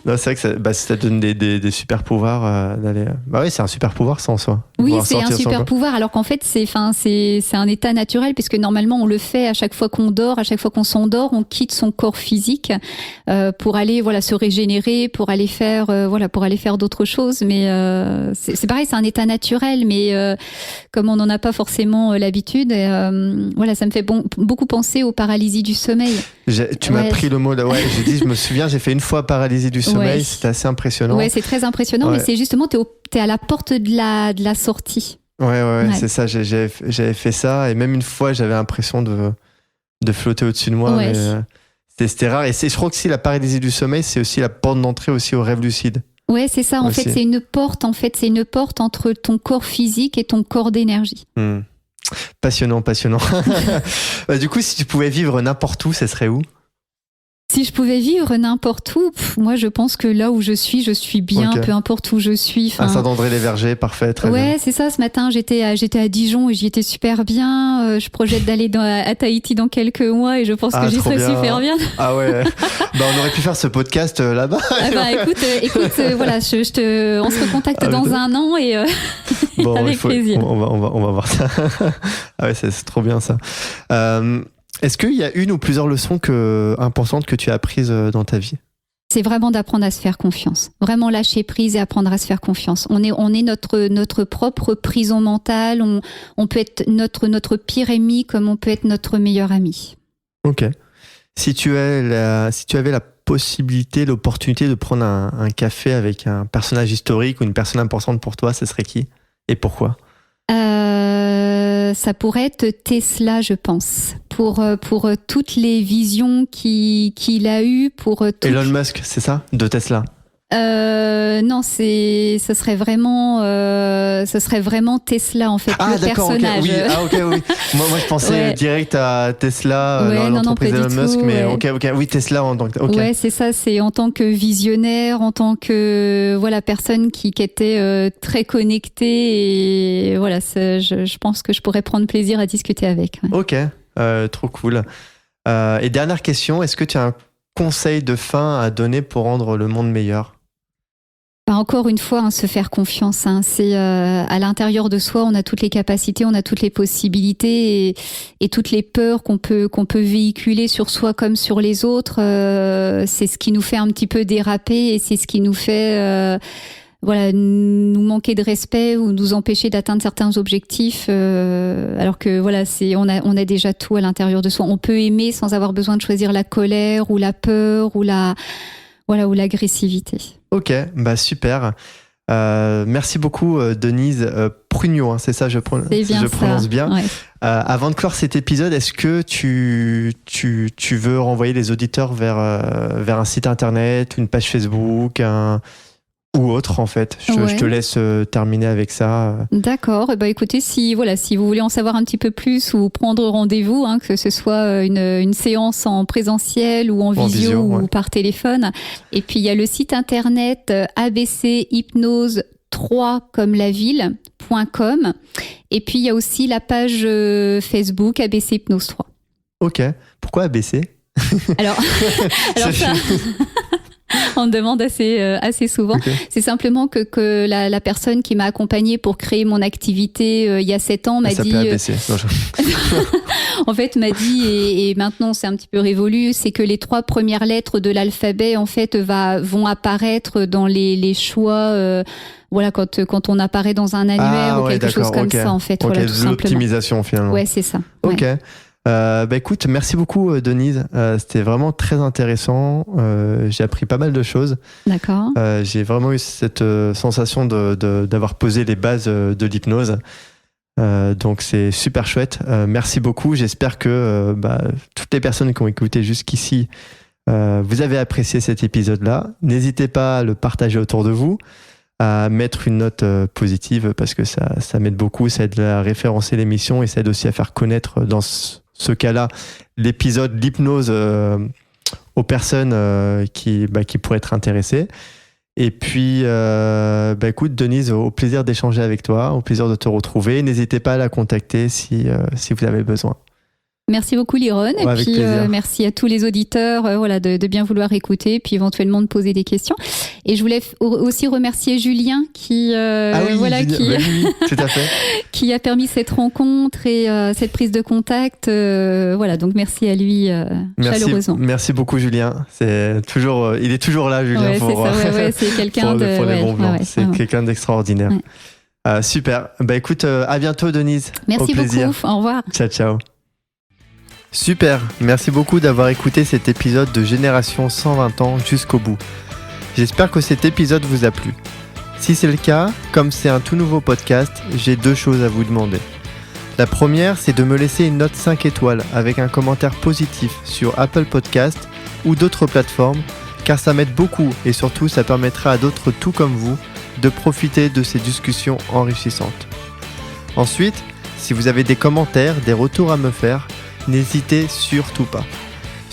Non, c'est vrai que ça donne des super pouvoirs d'aller. Bah oui, c'est un super pouvoir ça en soi.
Oui, c'est un super pouvoir, alors qu'en fait c'est un état naturel, puisque normalement on le fait à chaque fois qu'on dort, à chaque fois qu'on s'endort, on quitte son corps physique pour aller se régénérer, pour aller faire d'autres choses. Mais c'est pareil, c'est un état naturel, mais comme on n'en a pas forcément l'habitude, ça me fait beaucoup penser aux paralysies du sommeil.
Tu m'as pris le mot. Ouais, je me souviens, j'ai fait une fois paralysie du sommeil, c'était assez impressionnant.
Ouais, c'est très impressionnant, mais c'est justement, t'es à la porte de la sortie.
Ouais, c'est ça, j'avais fait ça, et même une fois, j'avais l'impression de flotter au-dessus de moi, mais c'était rare. Et je crois que si la paralysie du sommeil, c'est aussi la porte d'entrée aussi au rêve lucide. Ouais,
c'est ça, en fait, c'est une porte entre ton corps physique et ton corps d'énergie.
Passionnant. Du coup, si tu pouvais vivre n'importe où, ce serait où?
Si je pouvais vivre n'importe où, moi je pense que là où je suis bien, peu importe où je suis.
À Saint-André-les-Vergers, parfait, très bien.
Ouais, c'est ça. Ce matin, j'étais à Dijon et j'y étais super bien. Je projette d'aller à Tahiti dans quelques mois et je pense que j'y serai super bien.
Ah ouais. On aurait pu faire ce podcast là-bas.
Écoute, voilà, on se recontacte dans un an et avec plaisir.
On va voir ça. Ah ouais, c'est trop bien ça. Est-ce qu'il y a une ou plusieurs leçons importantes que tu as apprises dans ta vie ?
C'est vraiment d'apprendre à se faire confiance. Vraiment lâcher prise et apprendre à se faire confiance. On est notre propre prison mentale. On peut être notre pire ennemi comme on peut être notre meilleur ami.
Ok. Si tu avais la possibilité, l'opportunité de prendre un café avec un personnage historique ou une personne importante pour toi, ce serait qui ? Et pourquoi ?
Ça pourrait être Tesla, je pense, pour toutes les visions qu'il a eues.
Elon Musk, c'est ça ? De Tesla ?
Non, ce serait vraiment Tesla en fait, le personnage.
Okay. Oui. Moi je pensais direct à Tesla, l'entreprise Elon Musk, mais oui, Tesla en tant que. Okay.
Ouais, c'est ça. C'est en tant que visionnaire, en tant que personne qui était très connectée et voilà. Je pense que je pourrais prendre plaisir à discuter avec. Ouais.
Ok, trop cool. Et dernière question, est-ce que tu as un conseil de fin à donner pour rendre le monde meilleur ?
Encore une fois, se faire confiance. C'est à l'intérieur de soi, on a toutes les capacités, on a toutes les possibilités et toutes les peurs qu'on peut véhiculer sur soi comme sur les autres. C'est ce qui nous fait un petit peu déraper et c'est ce qui nous fait nous manquer de respect ou nous empêcher d'atteindre certains objectifs. Alors que on a déjà tout à l'intérieur de soi. On peut aimer sans avoir besoin de choisir la colère ou la peur ou l'agressivité.
Ok, super. Merci beaucoup Denise Prugnot, c'est ça, je prononce bien.
Ouais.
Avant de clore cet épisode, est-ce que tu veux renvoyer les auditeurs vers un site internet, une page Facebook, ou autre en fait. Je te laisse terminer avec ça.
D'accord. Écoutez, si vous voulez en savoir un petit peu plus ou prendre rendez-vous, que ce soit une séance en présentiel ou en visio ou par téléphone. Et puis il y a le site internet abchypnose3 comme la ville.com. Et puis il y a aussi la page Facebook ABC Hypnose 3.
Ok. Pourquoi ABC ?
Alors ça... On me demande assez souvent. Okay. C'est simplement que la personne qui m'a accompagnée pour créer mon activité il y a 7 ans m'a dit...
ABC.
En fait, m'a dit, et maintenant c'est un petit peu révolu, c'est que les 3 premières lettres de l'alphabet en fait vont apparaître dans les choix... quand on apparaît dans un annuaire ou quelque chose comme ça en fait.
Tout simplement. L'optimisation finalement.
Ouais, c'est ça.
Ok. Ouais. Écoute, merci beaucoup Denise, c'était vraiment très intéressant, j'ai appris pas mal de choses.
D'accord.
J'ai vraiment eu cette sensation d'avoir posé les bases de l'hypnose, donc c'est super chouette. Merci beaucoup, j'espère que toutes les personnes qui ont écouté jusqu'ici, vous avez apprécié cet épisode-là. N'hésitez pas à le partager autour de vous, à mettre une note positive parce que ça m'aide beaucoup, ça aide à référencer l'émission et ça aide aussi à faire connaître dans ce cas-là, l'épisode, l'hypnose aux personnes qui pourraient être intéressées. Et puis, écoute, Denise, au plaisir d'échanger avec toi, au plaisir de te retrouver. N'hésitez pas à la contacter si vous avez besoin.
Merci beaucoup Liron, et puis merci à tous les auditeurs de bien vouloir écouter, puis éventuellement de poser des questions. Et je voulais aussi remercier Julien qui
tout à fait.
qui a permis cette rencontre et cette prise de contact. Donc merci à lui chaleureusement.
Merci beaucoup Julien. Il est toujours là Julien
c'est quelqu'un
pour les bons plans. C'est quelqu'un d'extraordinaire. Ouais. Super. Écoute, à bientôt Denise.
Merci
au plaisir.
Beaucoup. Au revoir.
Ciao. Super, merci beaucoup d'avoir écouté cet épisode de Génération 120 ans jusqu'au bout. J'espère que cet épisode vous a plu. Si c'est le cas, comme c'est un tout nouveau podcast, j'ai 2 choses à vous demander. La première, c'est de me laisser une note 5 étoiles avec un commentaire positif sur Apple Podcast ou d'autres plateformes, car ça m'aide beaucoup et surtout ça permettra à d'autres tout comme vous de profiter de ces discussions enrichissantes. Ensuite, si vous avez des commentaires, des retours à me faire, n'hésitez surtout pas.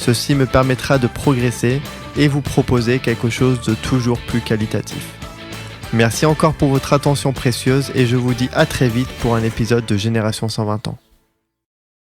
Ceci me permettra de progresser et vous proposer quelque chose de toujours plus qualitatif. Merci encore pour votre attention précieuse et je vous dis à très vite pour un épisode de Génération 120 ans.